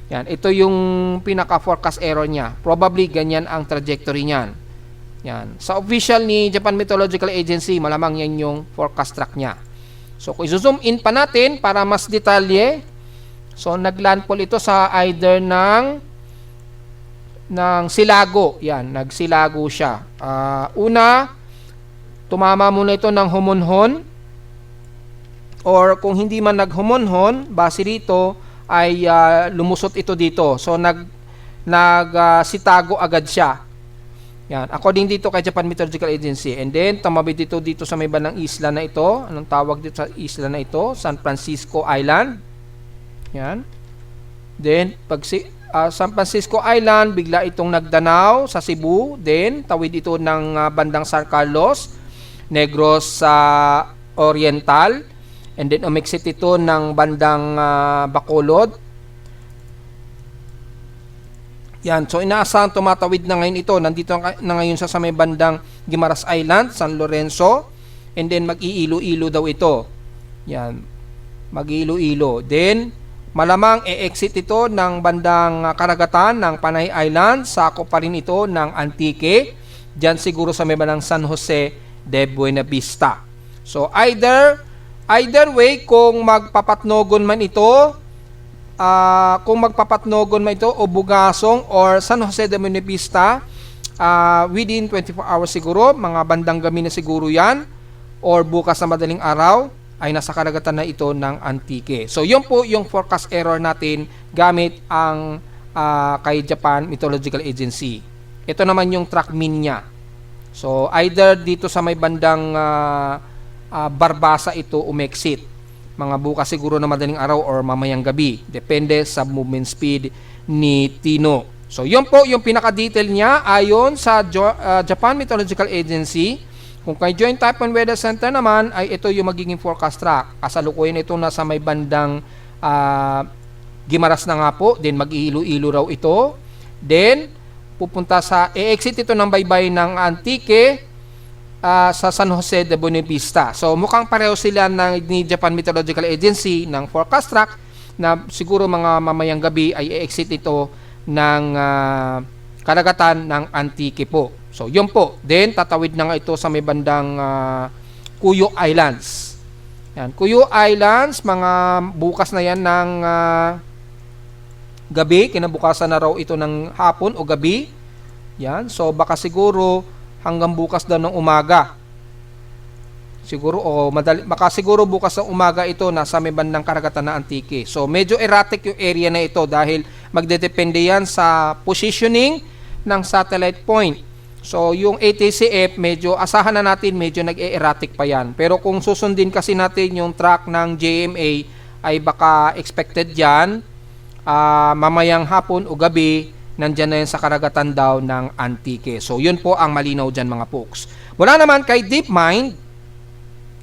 Yan, ito yung pinaka-forecast error niya. Probably ganyan ang trajectory niyan. Yan. Sa official ni Japan Meteorological Agency, malamang yan yung forecast track niya. So, kung i-zoom in pa natin para mas detalye, so naglandfall ito sa either ng Silago. Yan, nagsilago siya. Una, tumama muna ito ng Homonhon or kung hindi man naghomonhon, base rito ay lumusot ito dito. So sitago agad siya. Yan, according dito kay Japan Meteorological Agency. And then tumawid dito sa may bandang isla na ito. Anong tawag dito sa isla na ito? San Francisco Island. Yan. Then San Francisco Island, bigla itong nagdanaw sa Cebu. Then tawid ito ng bandang San Carlos, Negros sa Oriental, and then umexit ito ng bandang Bacolod. Yan, so inaasahan tumatawid na ngayon ito. Nandito na ngayon sa may bandang Guimaras Island, San Lorenzo, and then mag-iilo-ilo daw ito. Yan, mag-iilo-ilo. Then malamang e-exit ito ng bandang karagatan ng Panay Island, sakop pa rin ito ng Antique, diyan siguro sa may bandang San Jose de Buena Vista. So either way, kung magpapatnogon man ito, o Bugasong or San Jose de Buena Vista, within 24 hours siguro, mga bandang gabi na siguro yan, or bukas na madaling araw, ay nasa karagatan na ito ng Antique. So yun po yung forecast error natin gamit ang kay Japan Meteorological Agency. Ito naman yung track mean niya. So either dito sa may bandang Barbasa ito umexit, mga bukas siguro na madaling araw or mamayang gabi, depende sa movement speed ni Tino. So yun po yung pinaka-detail niya ayon sa Japan Meteorological Agency. Kung kay Joint Typhoon Weather Center naman, ay ito yung magiging forecast track. Kasalukuyan ito nasa may bandang Guimaras na nga po. Then mag-iilo-ilo raw ito. Then pupunta exit ito ng baybay ng Antique sa San Jose de Buena Vista. So mukhang pareho sila ni Japan Meteorological Agency ng forecast track. na siguro mga mamayang gabi ay i-exit ito ng karagatan ng Antique po. So, yun po. Then, tatawid na nga ito sa may bandang Cuyo Islands. Yan. Cuyo Islands, mga bukas na yan ng gabi. Kinabukasan na raw ito ng hapon o gabi. Yan. So, baka siguro hanggang bukas daw ng umaga. Siguro baka siguro bukas ng umaga ito nasa may bandang karagatan na Antique. So medyo erratic yung area na ito dahil magdedepende yan sa positioning ng satellite point. So yung ATCF medyo asahan na natin medyo nag-erratic pa yan. Pero kung susundin kasi natin yung track ng GMA ay baka expected yan mamayang hapon o gabi nandyan na yan sa karagatan daw ng Antique. So yun po ang malinaw dyan mga folks. Mula naman kay DeepMind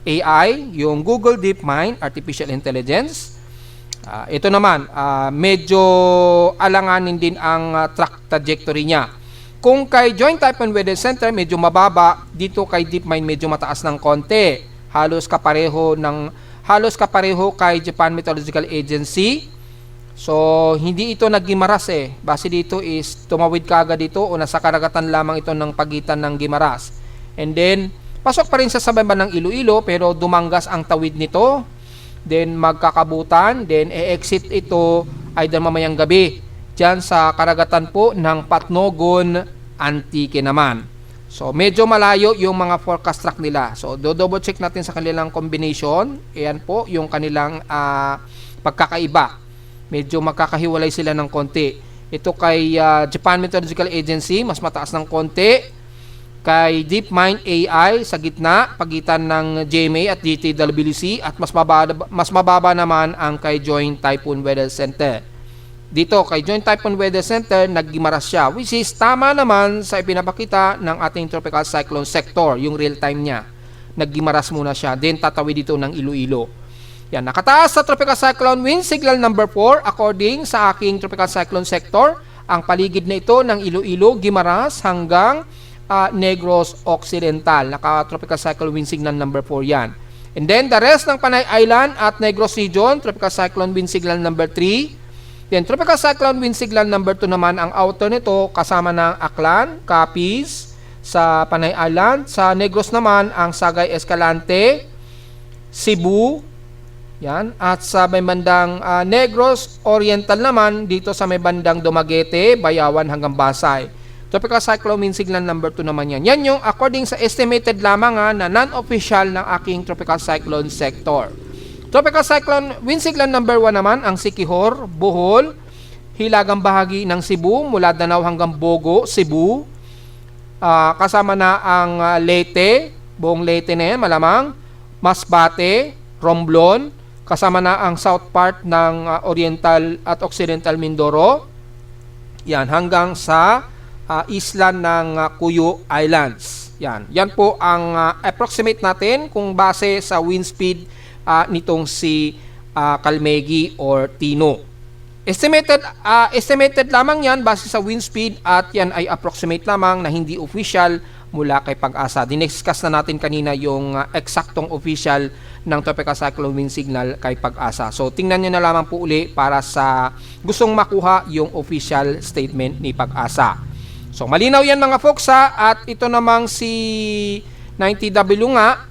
AI, yung Google DeepMind Artificial Intelligence. Ito naman, medyo alanganin din ang track trajectory niya. Kung kay Joint Typhoon Weather Center medyo mababa, dito kay DeepMind medyo mataas ng konti. Halos kapareho kay Japan Meteorological Agency. So, hindi ito naggimaras Base dito is tumawid kaagad dito o nasa karagatan lamang ito ng pagitan ng Gimaras. And then pasok pa rin sa sabay ng Iloilo pero dumanggas ang tawid nito. Then magkakabutan. Then e-exit ito ay mamayang gabi. Diyan sa karagatan po ng Patnogon, Antique naman. So medyo malayo yung mga forecast track nila. So double check natin sa kanilang combination. Ayan po yung kanilang pagkakaiba. Medyo magkakahiwalay sila ng konti. Ito kay Japan Meteorological Agency mas mataas ng konti. Kay DeepMind AI sa gitna, pagitan ng GMA at DTWC at mas mababa naman ang kay Joint Typhoon Weather Center. Dito kay Joint Typhoon Weather Center, naggimaras siya which is tama naman sa ipinapakita ng ating tropical cyclone sector, yung real time niya. Naggimaras muna siya, then tatawid dito ng Iloilo. Yan, nakataas sa tropical cyclone wind signal number 4 according sa aking tropical cyclone sector. Ang paligid na ito ng Iloilo, Gimaras hanggang Negros Occidental. Naka-tropical cyclone wind signal number 4 yan. And then the rest ng Panay Island at Negros region, tropical cyclone wind signal number 3. Then tropical cyclone wind signal number 2 naman ang outer nito kasama ng Aklan, Capiz sa Panay Island. Sa Negros naman ang Sagay Escalante, Cebu, yan. At sa may bandang Negros Oriental naman dito sa may bandang Dumaguete, Bayawan hanggang Basay. Tropical cyclone wind signal number 2 naman yan. Yan yung according sa estimated lamang na non-official ng aking tropical cyclone sector. Tropical cyclone wind signal number 1 naman ang Siquijor, Bohol, hilagang bahagi ng Cebu mula Danao hanggang Bogo, Cebu. Kasama na ang Leyte, buong Leyte na yan malamang, Masbate, Romblon, kasama na ang south part ng Oriental at Occidental Mindoro. Yan hanggang sa isla ng Cuyo Islands. Yan po ang approximate natin kung base sa wind speed nitong si Kalmegi or Tino. Estimated lamang yan base sa wind speed at yan ay approximate lamang na hindi official mula kay Pag-asa. Diniscuss na natin kanina yung eksaktong official ng tropical cyclone wind signal kay Pag-asa. So tingnan nyo na lamang po uli para sa gustong makuha yung official statement ni Pag-asa. So malinaw yan mga folks at ito namang si 90W nga,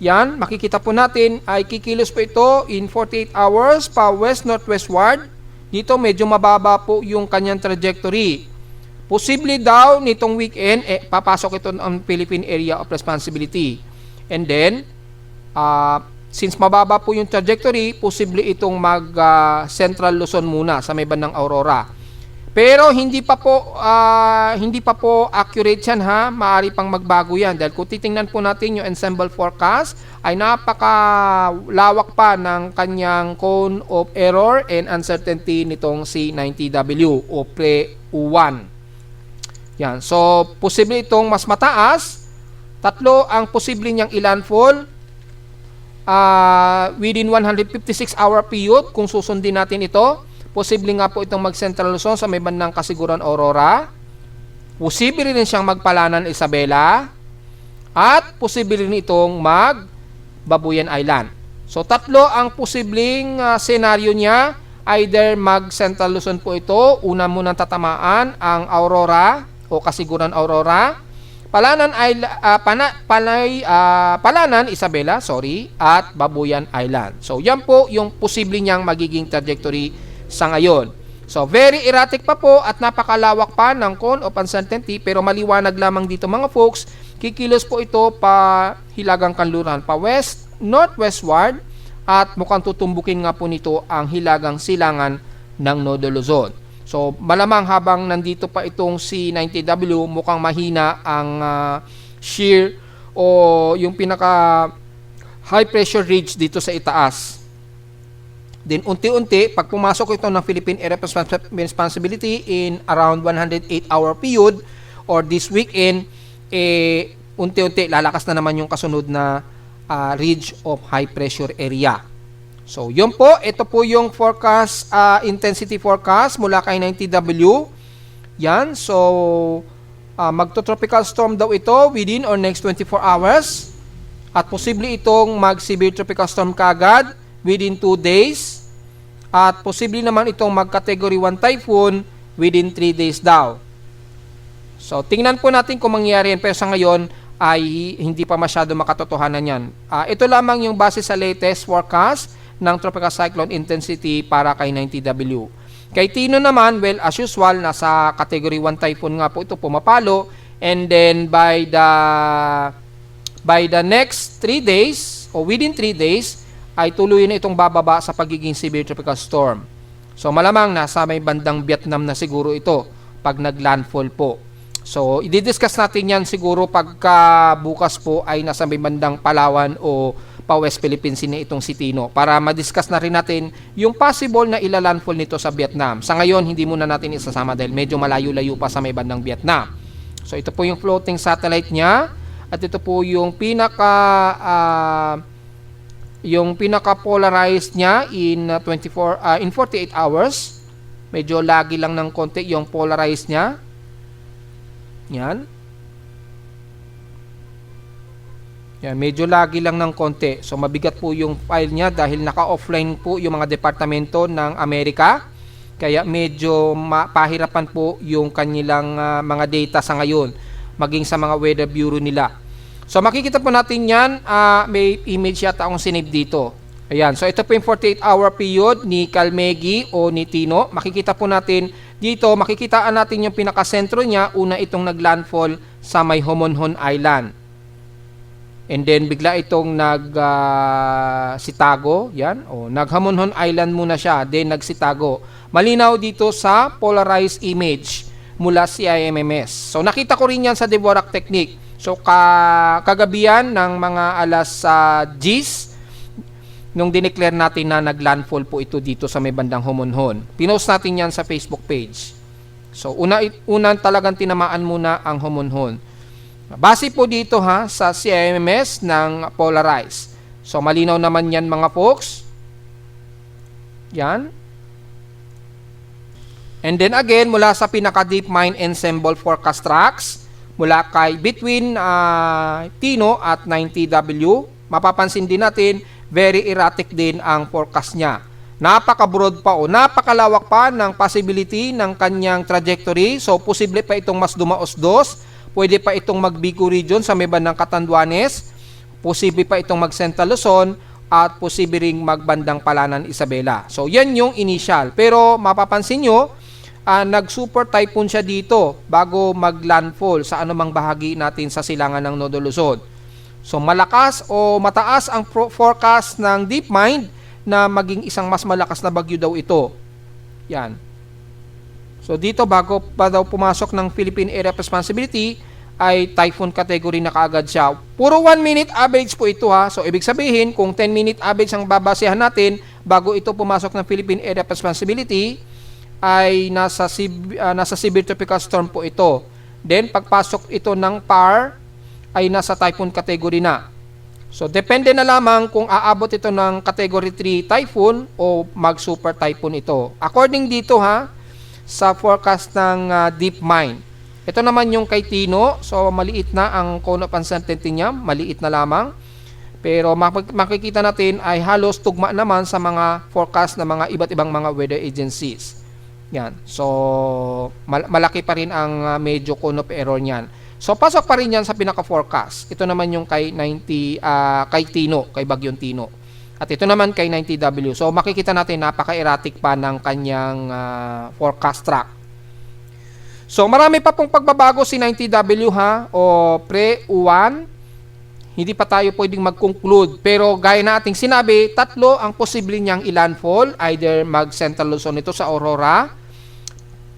yan, makikita po natin ay kikilos po ito in 48 hours pa west-northwestward. Dito medyo mababa po yung kanyang trajectory. Posible daw nitong weekend, papasok ito ng Philippine Area of Responsibility. And then, since mababa po yung trajectory, posible itong mag-Central Luzon muna sa may bandang Aurora. Pero hindi pa po accurate yan maaari pang magbago yan dahil kung titingnan po natin yung ensemble forecast ay napakalawak pa ng kanyang cone of error and uncertainty nitong si 90W o pre-U1. Yan. So, posible itong mas mataas. Tatlo ang posible niyang ilandfall within 156 hour period kung susundin natin ito. Posible nga po itong mag-Central Luzon sa may bandang Kasiguran, Aurora. Posible rin siyang magpalanan, Isabela. At posible rin itong mag-Babuyan Island. So tatlo ang posibleng senaryo niya. Either mag-Central Luzon po ito, una munang tatamaan ang Aurora o Kasiguran Aurora, Palanan, Isabela, at Babuyan Island. So yan po yung posible niyang magiging trajectory sa ngayon. So very erratic pa po at napakalawak pa ng cone of uncertainty, pero maliwanag lamang dito mga folks, kikilos po ito pa hilagang kanluran, pa west, northwestward, at mukhang tutumbukin nga po nito ang hilagang silangan ng Nodo Luzon. So malamang habang nandito pa itong C90W, mukhang mahina ang shear o yung pinaka high pressure ridge dito sa itaas. Then unti-unti, pag pumasok ito ng Philippine Area Responsibility in around 108-hour period or this weekend, unti-unti lalakas na naman yung kasunod na ridge of high pressure area. So, yun po. Ito po yung forecast, intensity forecast mula kay 90W. Yan. So, magto-tropical storm daw ito within or next 24 hours. At posible itong mag-severe tropical storm kagad within 2 days. At posible naman itong mag-category 1 typhoon within 3 days daw. So, tingnan po natin kung mangyayari yan. Pero sa ngayon, ay hindi pa masyado makatotohanan yan. Ito lamang yung base sa latest forecast ng tropical cyclone intensity para kay 90W. Kay Tino naman, well, as usual, nasa category 1 typhoon nga po ito pumapalo, and then by the next 3 days o within 3 days ay tuloy na itong bababa sa pagiging severe tropical storm. So malamang nasa may bandang Vietnam na siguro ito pag naglandfall po. So, i-discuss natin yan siguro pagka bukas po ay nasa may bandang Palawan o pa-West Philippines na itong si Tino para ma-discuss na rin natin yung possible na ilalandfall nito sa Vietnam. Sa ngayon, hindi muna natin isasama dahil medyo malayo-layo pa sa may bandang Vietnam. So, ito po yung floating satellite niya at ito po yung pinaka-polarized niya in 48 hours. Medyo lagi lang ng konti yung polarized niya. Yan. Yan, medyo lagi lang ng konti. So mabigat po yung file niya dahil naka-offline po yung mga departamento ng Amerika. Kaya medyo pahirapan po yung kanilang mga data sa ngayon, maging sa mga weather bureau nila. So makikita po natin yan, may image yata akong sinave dito. Ayan, so ito po yung 48-hour period ni Calmegi o ni Tino. Makikita po natin dito, makikitaan natin yung pinakasentro niya. Una itong naglandfall sa may Homonhon Island. And then bigla itong nagsitago. Yan, nag-Homonhon Island muna siya, then nagsitago. Malinaw dito sa polarized image mula CIMMS. So nakita ko rin yan sa Dvorak technique. So kagabihan ng mga alas 10 nung dineclare natin na naglandfall po ito dito sa may bandang Homonhon. Pinost natin yan sa Facebook page. So, unang talagang tinamaan muna ang Homonhon. Base po dito sa CIMMS ng polarized. So, malinaw naman yan mga folks. Yan. And then again, mula sa pinaka-deep mine ensemble forecast tracks, mula kay between Tino at 90W, mapapansin din natin, very erratic din ang forecast niya. Napaka-broad pa napakalawak pa ng possibility ng kanyang trajectory. So, posible pa itong mas dumaos-dos. Pwede pa itong mag-Bicol region sa may bandang Catanduanes. Posible pa itong mag-Central Luzon at posible ring magbandang Palanan, Isabela. So, yan yung initial. Pero, mapapansin nyo, nag-super typhoon siya dito bago mag-landfall sa anumang bahagi natin sa silangan ng Nodo Luzon. So, malakas o mataas ang forecast ng DeepMind na maging isang mas malakas na bagyo daw ito. Yan. So, dito bago pa daw pumasok ng Philippine Area of Responsibility, ay typhoon category na kaagad siya. Puro 1-minute average po ito So, ibig sabihin, kung 10-minute average ang babasehan natin bago ito pumasok ng Philippine Area of Responsibility, ay nasa severe tropical storm po ito. Then, pagpasok ito ng PAR, ay nasa typhoon category na. So, depende na lamang kung aabot ito ng category 3 typhoon o mag-super typhoon ito. According dito sa forecast ng DeepMind. Ito naman yung kay Tino. So, maliit na ang cone of uncertainty niya. Maliit na lamang. Pero makikita natin ay halos tugma naman sa mga forecast ng mga iba't ibang mga weather agencies. Yan. So, malaki pa rin ang medyo cone of error niyan. So, pasok pa rin yan sa pinaka-forecast. Ito naman yung kay kay Tino, kay Bagyong Tino. At ito naman kay 90W. So, makikita natin napaka-erratic pa ng kanyang forecast track. So, marami pa pong pagbabago si 90W ha, o pre-U1. Hindi pa tayo pwedeng mag-conclude. Pero gaya na ating sinabi, tatlo ang posible niyang ilandfall. Either mag-Central Luzon ito sa Aurora,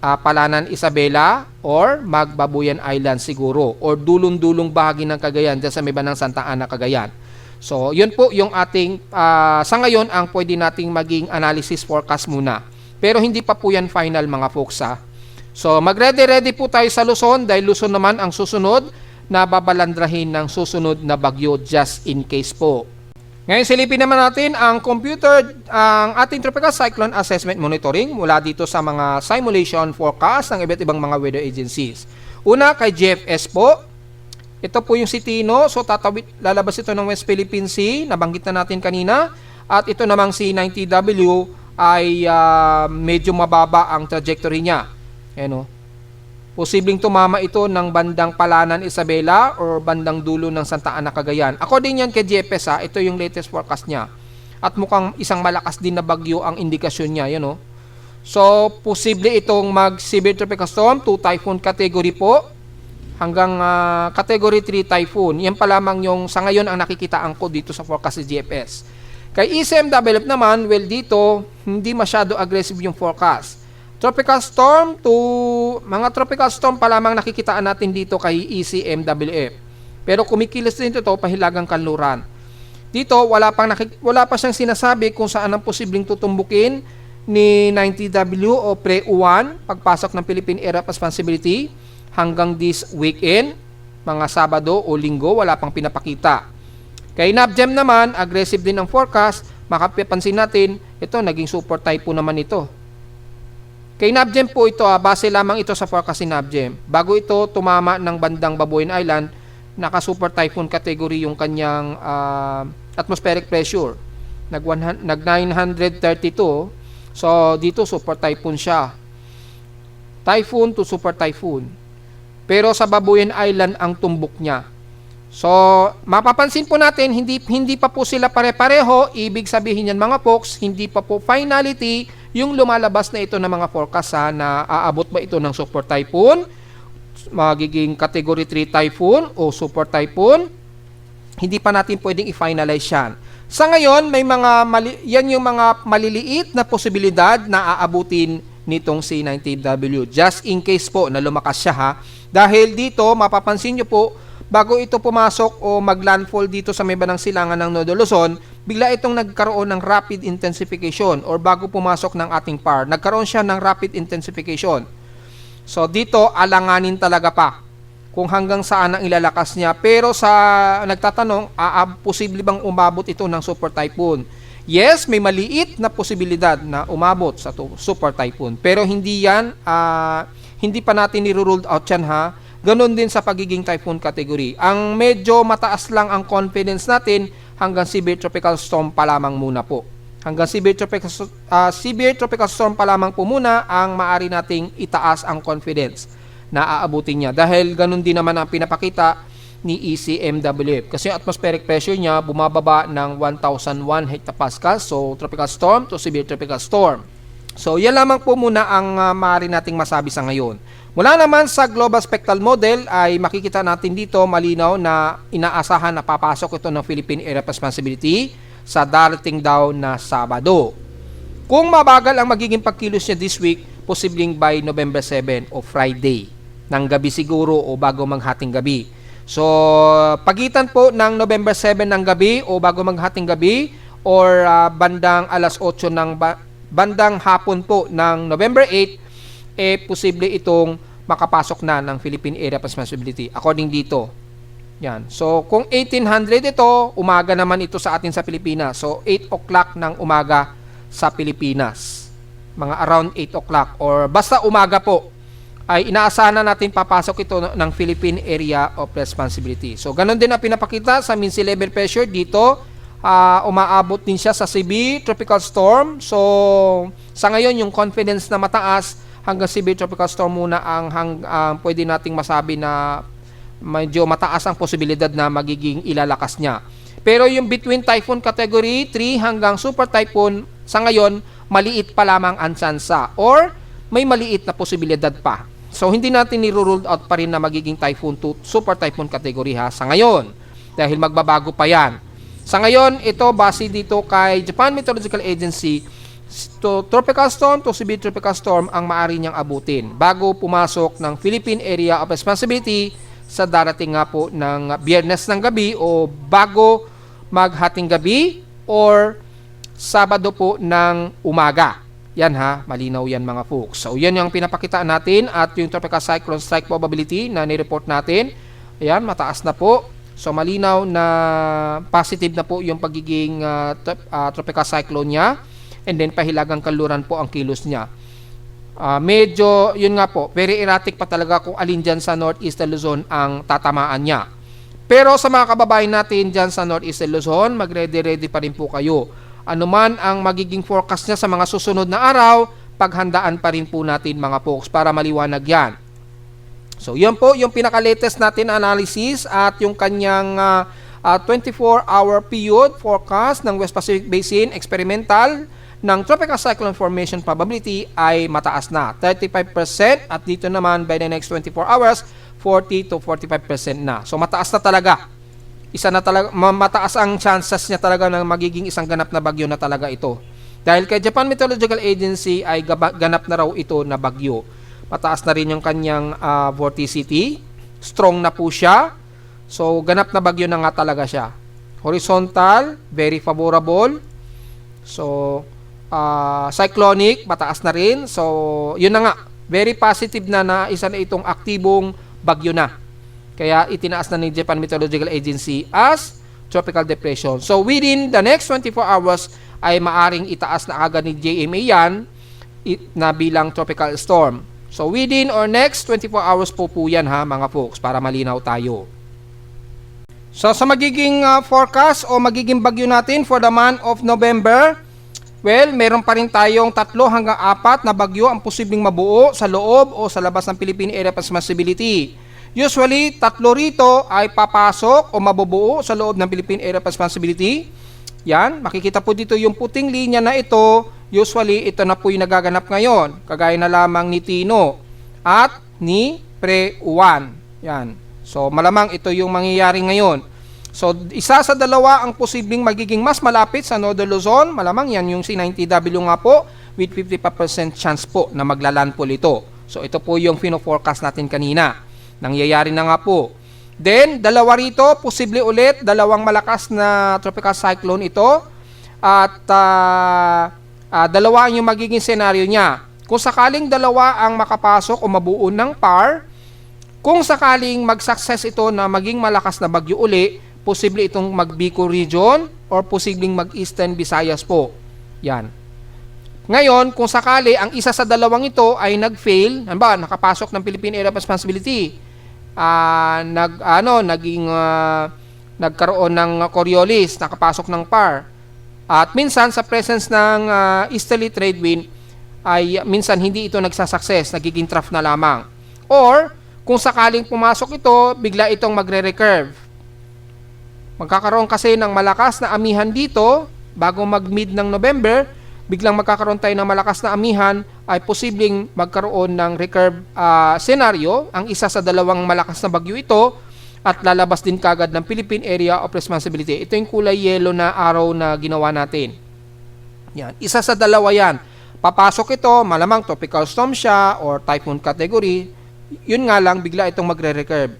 Palanan, Isabela, or mag-Babuyan Island siguro. Or dulong-dulong bahagi ng Cagayan, dyan sa may bandang Santa Ana, Cagayan. So, yun po yung ating, sa ngayon, ang pwede nating maging analysis forecast muna. Pero hindi pa po yan final mga folks ha. So, mag-ready-ready po tayo sa Luzon dahil Luzon naman ang susunod na babalandrahin ng susunod na bagyo just in case po. Ngayon silipin naman natin ang ating Tropical Cyclone Assessment Monitoring mula dito sa mga simulation forecast ng iba't ibang mga weather agencies. Una kay GFS po. Ito po yung si Tino. So lalabas ito ng West Philippine Sea. Nabanggit na natin kanina. At ito namang si 90W ay medyo mababa ang trajectory niya. Ayan o. Posibleng tumama ito ng bandang Palanan, Isabela or bandang dulo ng Santa Ana, Cagayan. According yan kay GFS ito yung latest forecast niya. At mukhang isang malakas din na bagyo ang indikasyon niya. Yan, oh. So, posible itong mag-severe tropical storm to typhoon category po hanggang category 3 typhoon. Yan pa lamang yung sa ngayon ang nakikita ko dito sa forecast ni GFS. Kay ECMW naman, well dito, hindi masyado aggressive yung forecast. Tropical storm to mga tropical storm pa lamang nakikitaan natin dito kay ECMWF. Pero kumikilos din ito pahilagang kanluran. Dito wala pa siyang sinasabi kung saan ang posibleng tutumbukin ni 90W o pre-U1 pagpasok ng Philippine Area of Responsibility hanggang this weekend, mga Sabado o Linggo, wala pang pinapakita. Kay NAVGEM naman, aggressive din ang forecast. Makapansin natin, ito naging super typhoon naman ito. Kay NAVGEM po ito, base lamang ito sa forecast ni NAVGEM. Bago ito tumama ng bandang Babuyan Island, naka-super typhoon category yung kanyang atmospheric pressure. Nag 932. So, dito super typhoon siya. Typhoon to super typhoon. Pero sa Babuyan Island ang tumbok niya. So, mapapansin po natin, hindi pa po sila pare-pareho. Ibig sabihin yan mga folks, hindi pa po finality yung lumalabas na ito ng mga forecast na aabot ba ito ng super typhoon, magiging category 3 typhoon o super typhoon. Hindi pa natin pwedeng i-finalize yan. Sa ngayon, yan yung mga maliliit na posibilidad na aabutin nitong C90W. Just in case po na lumakas siya ha. Dahil dito, mapapansin nyo po, bago ito pumasok o maglandfall dito sa may bandang silangan ng Nodo Luzon, bigla itong nagkaroon ng rapid intensification or bago pumasok ng ating PAR, nagkaroon siya ng rapid intensification. So dito, alanganin talaga pa kung hanggang saan ang ilalakas niya. Pero sa nagtatanong, posible bang umabot ito ng super typhoon? Yes, may maliit na posibilidad na umabot sa super typhoon. Pero hindi yan, hindi pa natin niruled out yan ha. Ganon din sa pagiging typhoon category. Ang medyo mataas lang ang confidence natin hanggang severe tropical storm pa lamang muna po. Hanggang severe tropical storm pa lamang po muna ang maaari nating itaas ang confidence na aabutin niya. Dahil ganon din naman ang pinapakita ni ECMWF. Kasi yung atmospheric pressure niya bumababa ng 1001 hectopascal. So, tropical storm to severe tropical storm. So, yan lamang po muna ang maaari nating masabi sa ngayon. Mula naman sa Global Spectral Model ay makikita natin dito malinaw na inaasahan na papasok ito ng Philippine Area of Responsibility sa darating daw na Sabado. Kung mabagal ang magiging pagkilos niya this week, posibleng by November 7 o Friday ng gabi siguro o bago maghating gabi. So, pagitan po ng November 7 ng gabi o bago maghating gabi or bandang alas 8 ng bandang hapon po ng November 8, posible itong makapasok na ng Philippine Area of Responsibility according dito. Yan. So, kung 1800 ito, umaga naman ito sa atin sa Pilipinas. So, 8 o'clock ng umaga sa Pilipinas. Mga around 8 o'clock or basta umaga po. ay inaasahan na natin papasok ito ng Philippine Area of Responsibility. So, ganun din ang pinapakita sa mean sea level pressure dito. Umaabot din siya sa severe tropical storm. So, sa ngayon, yung confidence na mataas hanggang severe tropical storm muna ang pwede nating masabi na medyo mataas ang posibilidad na magiging ilalakas niya. Pero yung between typhoon category 3 hanggang super typhoon, sa ngayon, maliit pa lamang ang tsansa or may maliit na posibilidad pa. So, hindi natin ni-ruled out pa rin na magiging typhoon to super typhoon category ha sa ngayon. Dahil magbabago pa yan. Sa ngayon, ito base dito kay Japan Meteorological Agency, to tropical storm to severe tropical storm ang maaari niyang abutin bago pumasok ng Philippine Area of Responsibility sa darating nga po ng Biyernes ng gabi o bago maghating gabi or Sabado po ng umaga. Yan ha, malinaw yan mga folks. So yan yung pinapakitaan natin at yung tropical cyclone strike probability na ni-report natin. Ayan, mataas na po. So malinaw na positive na po yung pagiging tropical cyclone niya. And then pahilagang kanluran po ang kilos niya. Medyo, yun nga po, very erratic pa talaga kung alin dyan sa Northeastern Luzon ang tatamaan niya. Pero sa mga kababayan natin dyan sa Northeastern Luzon, mag-ready-ready pa rin po kayo. Ano man ang magiging forecast niya sa mga susunod na araw, paghandaan pa rin po natin mga folks para maliwanag yan. So yan po yung pinaka-latest natin analysis at yung kanyang 24-hour period forecast ng West Pacific Basin experimental ng tropical cyclone formation probability ay mataas na, 35% at dito naman by the next 24 hours, 40 to 45% na. So mataas na talaga. Isa na talaga, mataas ang chances niya talaga na magiging isang ganap na bagyo na talaga ito. Dahil kay Japan Meteorological Agency ay ganap na raw ito na bagyo. Mataas na rin yung kanyang vorticity. Strong na po siya. So ganap na bagyo na nga talaga siya. Horizontal, very favorable. So cyclonic, mataas na rin. So yun na nga, very positive na isa na itong aktibong bagyo na. Kaya itinaas na ni Japan Meteorological Agency as tropical depression. So within the next 24 hours ay maaring itaas na agad ni JMA yan na bilang tropical storm. So within or next 24 hours po yan ha mga folks para malinaw tayo. So sa magiging forecast o magiging bagyo natin for the month of November, well, meron pa rin tayong 3 hanggang 4 na bagyo ang posibleng mabuo sa loob o sa labas ng Philippine Area of Responsibility. Usually, 3 rito ay papasok o mabubuo sa loob ng Philippine Area of Responsibility. Yan, makikita po dito yung puting linya na ito. Usually, ito na po yung nagaganap ngayon. Kagaya na lamang ni Tino at ni Pre-1. Yan. So, malamang ito yung mangyayari ngayon. So, isa sa dalawa ang posibleng magiging mas malapit sa Northern Luzon. Malamang yan yung si 90W nga po with 55% chance po na maglalandfall ito. So, ito po yung fino-forecast natin kanina. Nangyayari na nga po. Then, dalawa rito, posible ulit, dalawang malakas na tropical cyclone ito. At dalawa yung magiging senaryo niya. Kung sakaling dalawa ang makapasok o mabuo ng PAR, kung sakaling mag-success ito na maging malakas na bagyo uli, posible itong mag-Bicol region or posibleng mag-Eastern Visayas po. Yan. Ngayon, kung sakali ang isa sa dalawang ito ay nag-fail, nakapasok ng Philippine Area of Responsibility, nagkaroon ng Coriolis, nakapasok ng PAR, at minsan sa presence ng easterly trade wind ay minsan hindi ito nagsasucess, nagiging trough na lamang. Or, kung sakaling pumasok ito, bigla itong magre-recurve. Magkakaroon kasi ng malakas na amihan dito, bago mag-mid ng November, biglang magkakaroon tayo ng malakas na amihan, ay posibleng magkaroon ng recurve scenario, ang isa sa dalawang malakas na bagyo ito, at lalabas din kagad ng Philippine Area of Responsibility. Ito yung kulay yellow na arrow na ginawa natin. Yan. Isa sa dalawa yan. Papasok ito, malamang tropical storm siya or typhoon category, yun nga lang, bigla itong magre-recurve.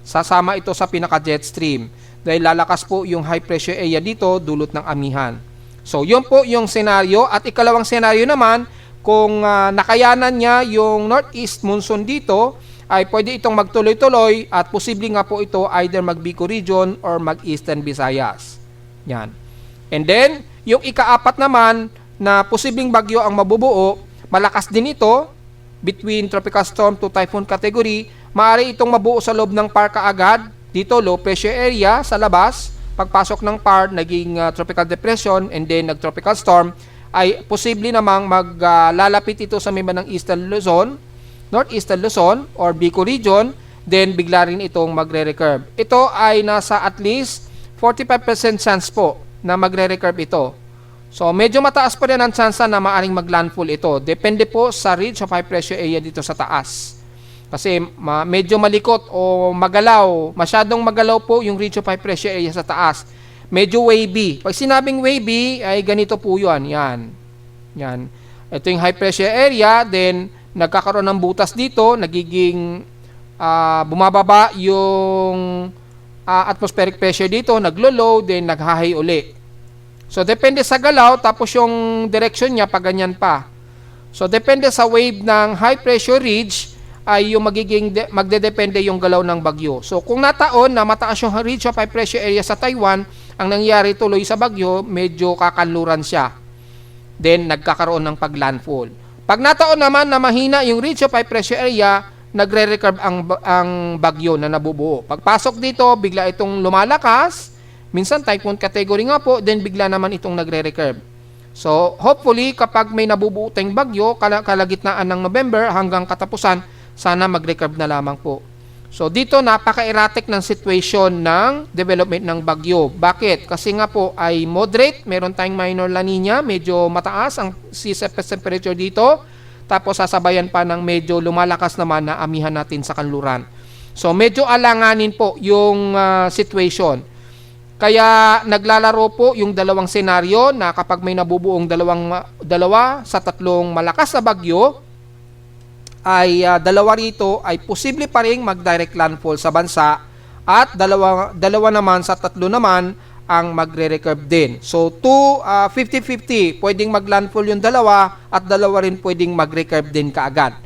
Sasama ito sa pinaka-jet stream. Dahil lalakas po yung high pressure area dito, dulot ng amihan. So, yun po yung senaryo. At ikalawang senaryo naman, kung nakayanan niya yung northeast monsoon dito, ay pwede itong magtuloy-tuloy at posible nga po ito either mag-Bicol region or mag-Eastern Visayas. Yan. And then, yung ika-4 naman na posibleng bagyo ang mabubuo, malakas din ito, between tropical storm to typhoon category, maaari itong mabuo sa loob ng PAR kaagad. Dito, low pressure area sa labas. Pagpasok ng PAR, naging tropical depression and then nag-tropical storm, ay posible namang maglalapit ito sa may ng Eastern Luzon, Northeastern Luzon or Bicol region, then bigla rin itong magre-recurve. Ito ay nasa at least 45% chance po na magre-recurve ito. So, medyo mataas pa rin ang chance na maaring maglandfall ito. Depende po sa ridge of high pressure area dito sa taas. Kasi medyo malikot o magalaw, masyadong magalaw po yung ridge of high pressure area sa taas. Medyo wavy. Pag sinabing wavy, ay ganito po yun. Yan. Ito yung high pressure area, then nagkakaroon ng butas dito, nagiging bumababa yung atmospheric pressure dito, naglo-low, then naghahay uli. So, depende sa galaw, tapos yung direction niya, pag ganyan pa. So, depende sa wave ng high pressure ridge, ay yung magdedepende yung galaw ng bagyo. So, kung nataon na mataas yung ridge of high pressure area sa Taiwan, ang nangyari tuloy sa bagyo, medyo kakanluran siya. Then, nagkakaroon ng paglandfall. Pag nataon naman na mahina yung ridge of high pressure area, nagre-recurve ang bagyo na nabubuo. Pagpasok dito, bigla itong lumalakas. Minsan typhoon category nga po, then bigla naman itong nagre-recurve. So, hopefully, kapag may nabubuo tayong bagyo, kalagitnaan ng November hanggang katapusan, sana mag-recurve na lamang po. So, dito napaka-erratic ng situation ng development ng bagyo. Bakit? Kasi nga po ay moderate, meron tayong minor La Nina, medyo mataas ang sea surface temperature dito. Tapos sasabayan pa ng medyo lumalakas naman na amihan natin sa kanluran. So, medyo alanganin po yung situation. Kaya naglalaro po yung dalawang senaryo na kapag may nabubuong dalawa sa tatlong malakas na bagyo, ay dalawa rito ay posible pa rin mag-direct landfall sa bansa at dalawa naman sa tatlo naman ang magre-recurve din. So, 50-50, pwedeng mag-landfall yung dalawa at dalawa rin pwedeng mag-recurve din kaagad.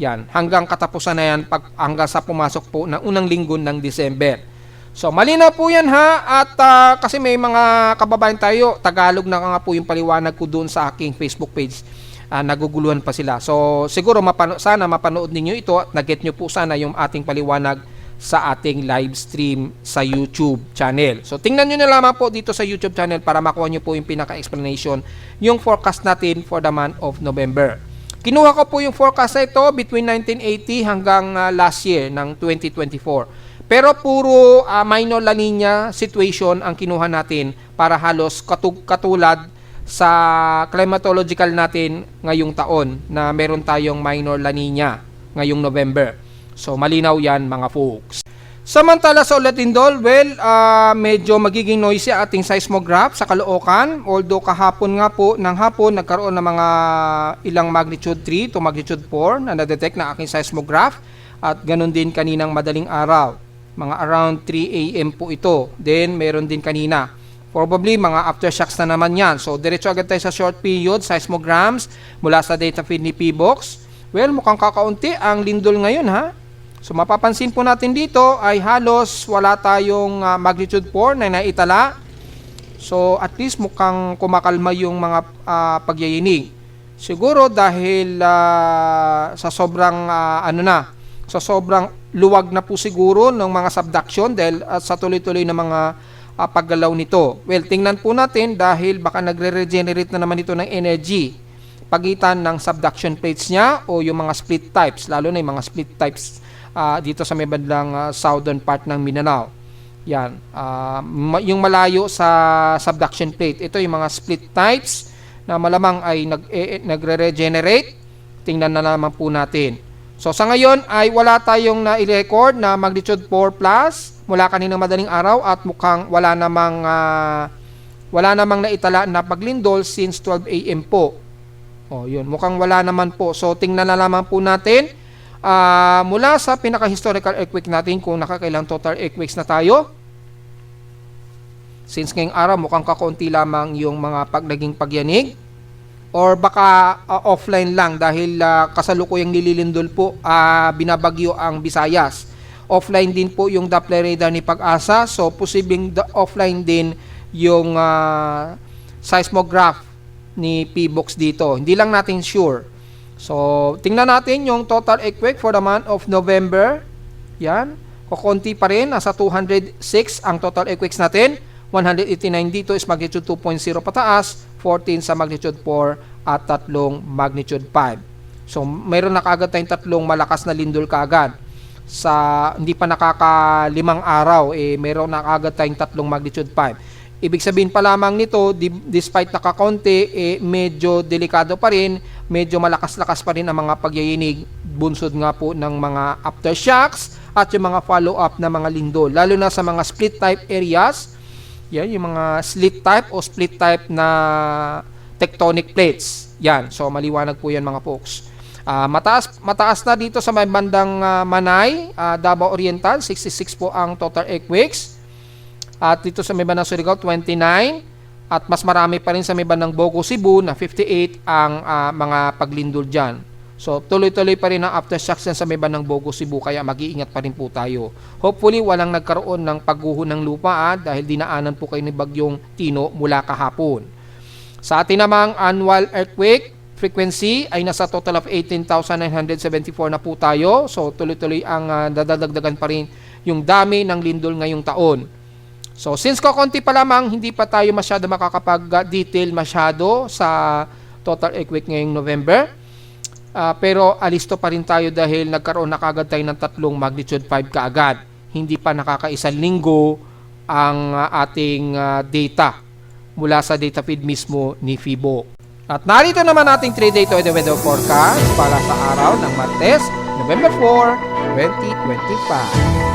Yan, hanggang katapusan na yan hanggang sa pumasok po ng unang linggo ng December. So, malinaw po yan ha, at kasi may mga kababayan tayo, Tagalog na nga po yung paliwanag ko doon sa aking Facebook page. Naguguluhan pa sila. So, siguro sana mapanood ninyo ito at nag-get nyo po sana yung ating paliwanag sa ating live stream sa YouTube channel. So, tingnan nyo na lamang po dito sa YouTube channel para makuha nyo po yung pinaka-explanation, yung forecast natin for the month of November. Kinuha ko po yung forecast na ito between 1980 hanggang last year ng 2024. Pero puro minor La Nina situation ang kinuha natin para halos katulad sa climatological natin ngayong taon na meron tayong minor La Nina ngayong November. So malinaw yan mga folks. Samantala sa ulat lindol, medyo magiging noisy ating seismograph sa Caloocan. Although kahapon nga po ng hapon nagkaroon ng mga ilang magnitude 3 to magnitude 4 na na-detect na aking seismograph at ganun din kaninang madaling araw. Mga around 3 AM po ito. Then, meron din kanina. Probably, mga aftershocks na naman yan. So, diretso agad tayo sa short period, seismograms, mula sa data feed ni PBOX. Well, mukhang kakaunti ang lindol ngayon, ha? So, mapapansin po natin dito ay halos wala tayong magnitude 4 na naitala. So, at least mukhang kumakalma yung mga pagyayinig. Siguro dahil sa sobrang sa sobrang luwag na po siguro ng mga subduction dahil sa tuloy-tuloy na mga paggalaw nito. Well, tingnan po natin dahil baka nagre-regenerate na naman ito ng energy pagitan ng subduction plates niya o yung mga split types, lalo na yung mga split types dito sa may bandang southern part ng Mindanao. Yan, yung malayo sa subduction plate. Ito yung mga split types na malamang ay nagre-regenerate. Tingnan na naman po natin. So sa ngayon ay wala tayong na-record na magnitude 4 plus mula kaninang madaling araw at mukhang wala namang naitala na paglindol since 12 AM po. Yun, mukhang wala naman po. So tingnan na lamang po natin mula sa pinaka-historical earthquake natin kung nakakailang total earthquakes na tayo. Since ngayong araw mukhang kakaunti lamang yung mga naging pagyanig. Or baka offline lang dahil kasalukuyang nililindol po, binabagyo ang Visayas. Offline din po yung Doppler radar ni Pag-asa, so posibleng offline din yung seismograph ni PBOX dito. Hindi lang natin sure. So, tingnan natin yung total earthquake for the month of November. Yan. Kukunti pa rin. Nasa 206 ang total earthquakes natin. 189 dito is magnitude 2.0 pataas, 14 sa magnitude 4 at 3 magnitude 5. So, mayroon na kaagad tayong 3 malakas na lindol kaagad. Sa hindi pa nakakalimang araw, mayroon na kaagad tayong 3 magnitude 5. Ibig sabihin pa lamang nito, despite nakakonti, medyo delikado pa rin, medyo malakas-lakas pa rin ang mga pagyayinig, bunsod nga po ng mga aftershocks at yung mga follow-up na mga lindol. Lalo na sa mga split type areas, yan, yung mga slit type o split type na tectonic plates. Yan, so maliwanag po yan mga folks. Mataas na dito sa may bandang Manay, Davao Oriental, 66 po ang total earthquakes. At dito sa may bandang Surigao, 29. At mas marami pa rin sa may bandang Bogo, Cebu na 58 ang mga paglindol dyan. So, tuloy-tuloy pa rin ang aftershocks sa may bandang Bogo, Cebu, kaya mag-iingat pa rin po tayo. Hopefully, walang nagkaroon ng pagguho ng lupa dahil dinaanan po kayo ni Bagyong Tino mula kahapon. Sa atin namang annual earthquake frequency ay nasa total of 18,974 na po tayo. So, tuloy-tuloy ang dadagdagan pa rin yung dami ng lindol ngayong taon. So, since kakonti pa lamang, hindi pa tayo masyado makakapag-detail masyado sa total earthquake ngayong November. Pero alisto pa rin tayo dahil nagkaroon na kagad tayo ng 3 magnitude 5 kaagad. Hindi pa nakakaisang linggo ang ating data mula sa data feed mismo ni FIBO. At narito naman ating 3-day weather forecast para sa araw ng Martes, November 4, 2025.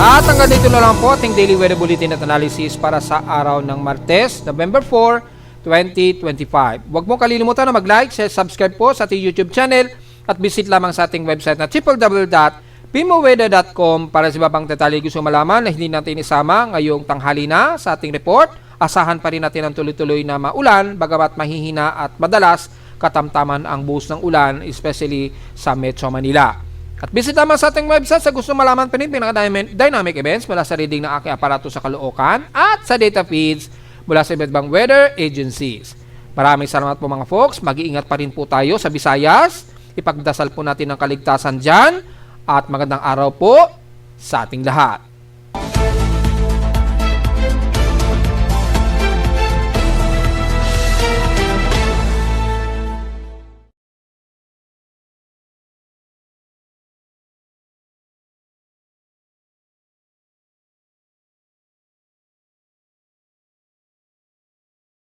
At hanggang dito na lang po ating daily weather bulletin at analysis para sa araw ng Martes, November 4, 2025. Huwag mo kalilimutan na mag-like, share, subscribe po sa ating YouTube channel at visit lamang sa ating website na www.pimoweather.com para sa ibang detalye gusto malaman na hindi natin isama ngayong tanghali na sa ating report. Asahan pa rin natin ang tuloy-tuloy na maulan, bagamat mahihina at madalas katamtaman ang buhos ng ulan, especially sa Metro Manila. At visit naman sa ating website sa gusto malaman pa rin pinaka-dynamic events mula sa reading ng aking aparato sa Caloocan at sa data feeds mula sa iba't ibang weather agencies. Maraming salamat po mga folks. Mag-iingat pa rin po tayo sa Visayas. Ipagdasal po natin ang kaligtasan dyan at magandang araw po sa ating lahat.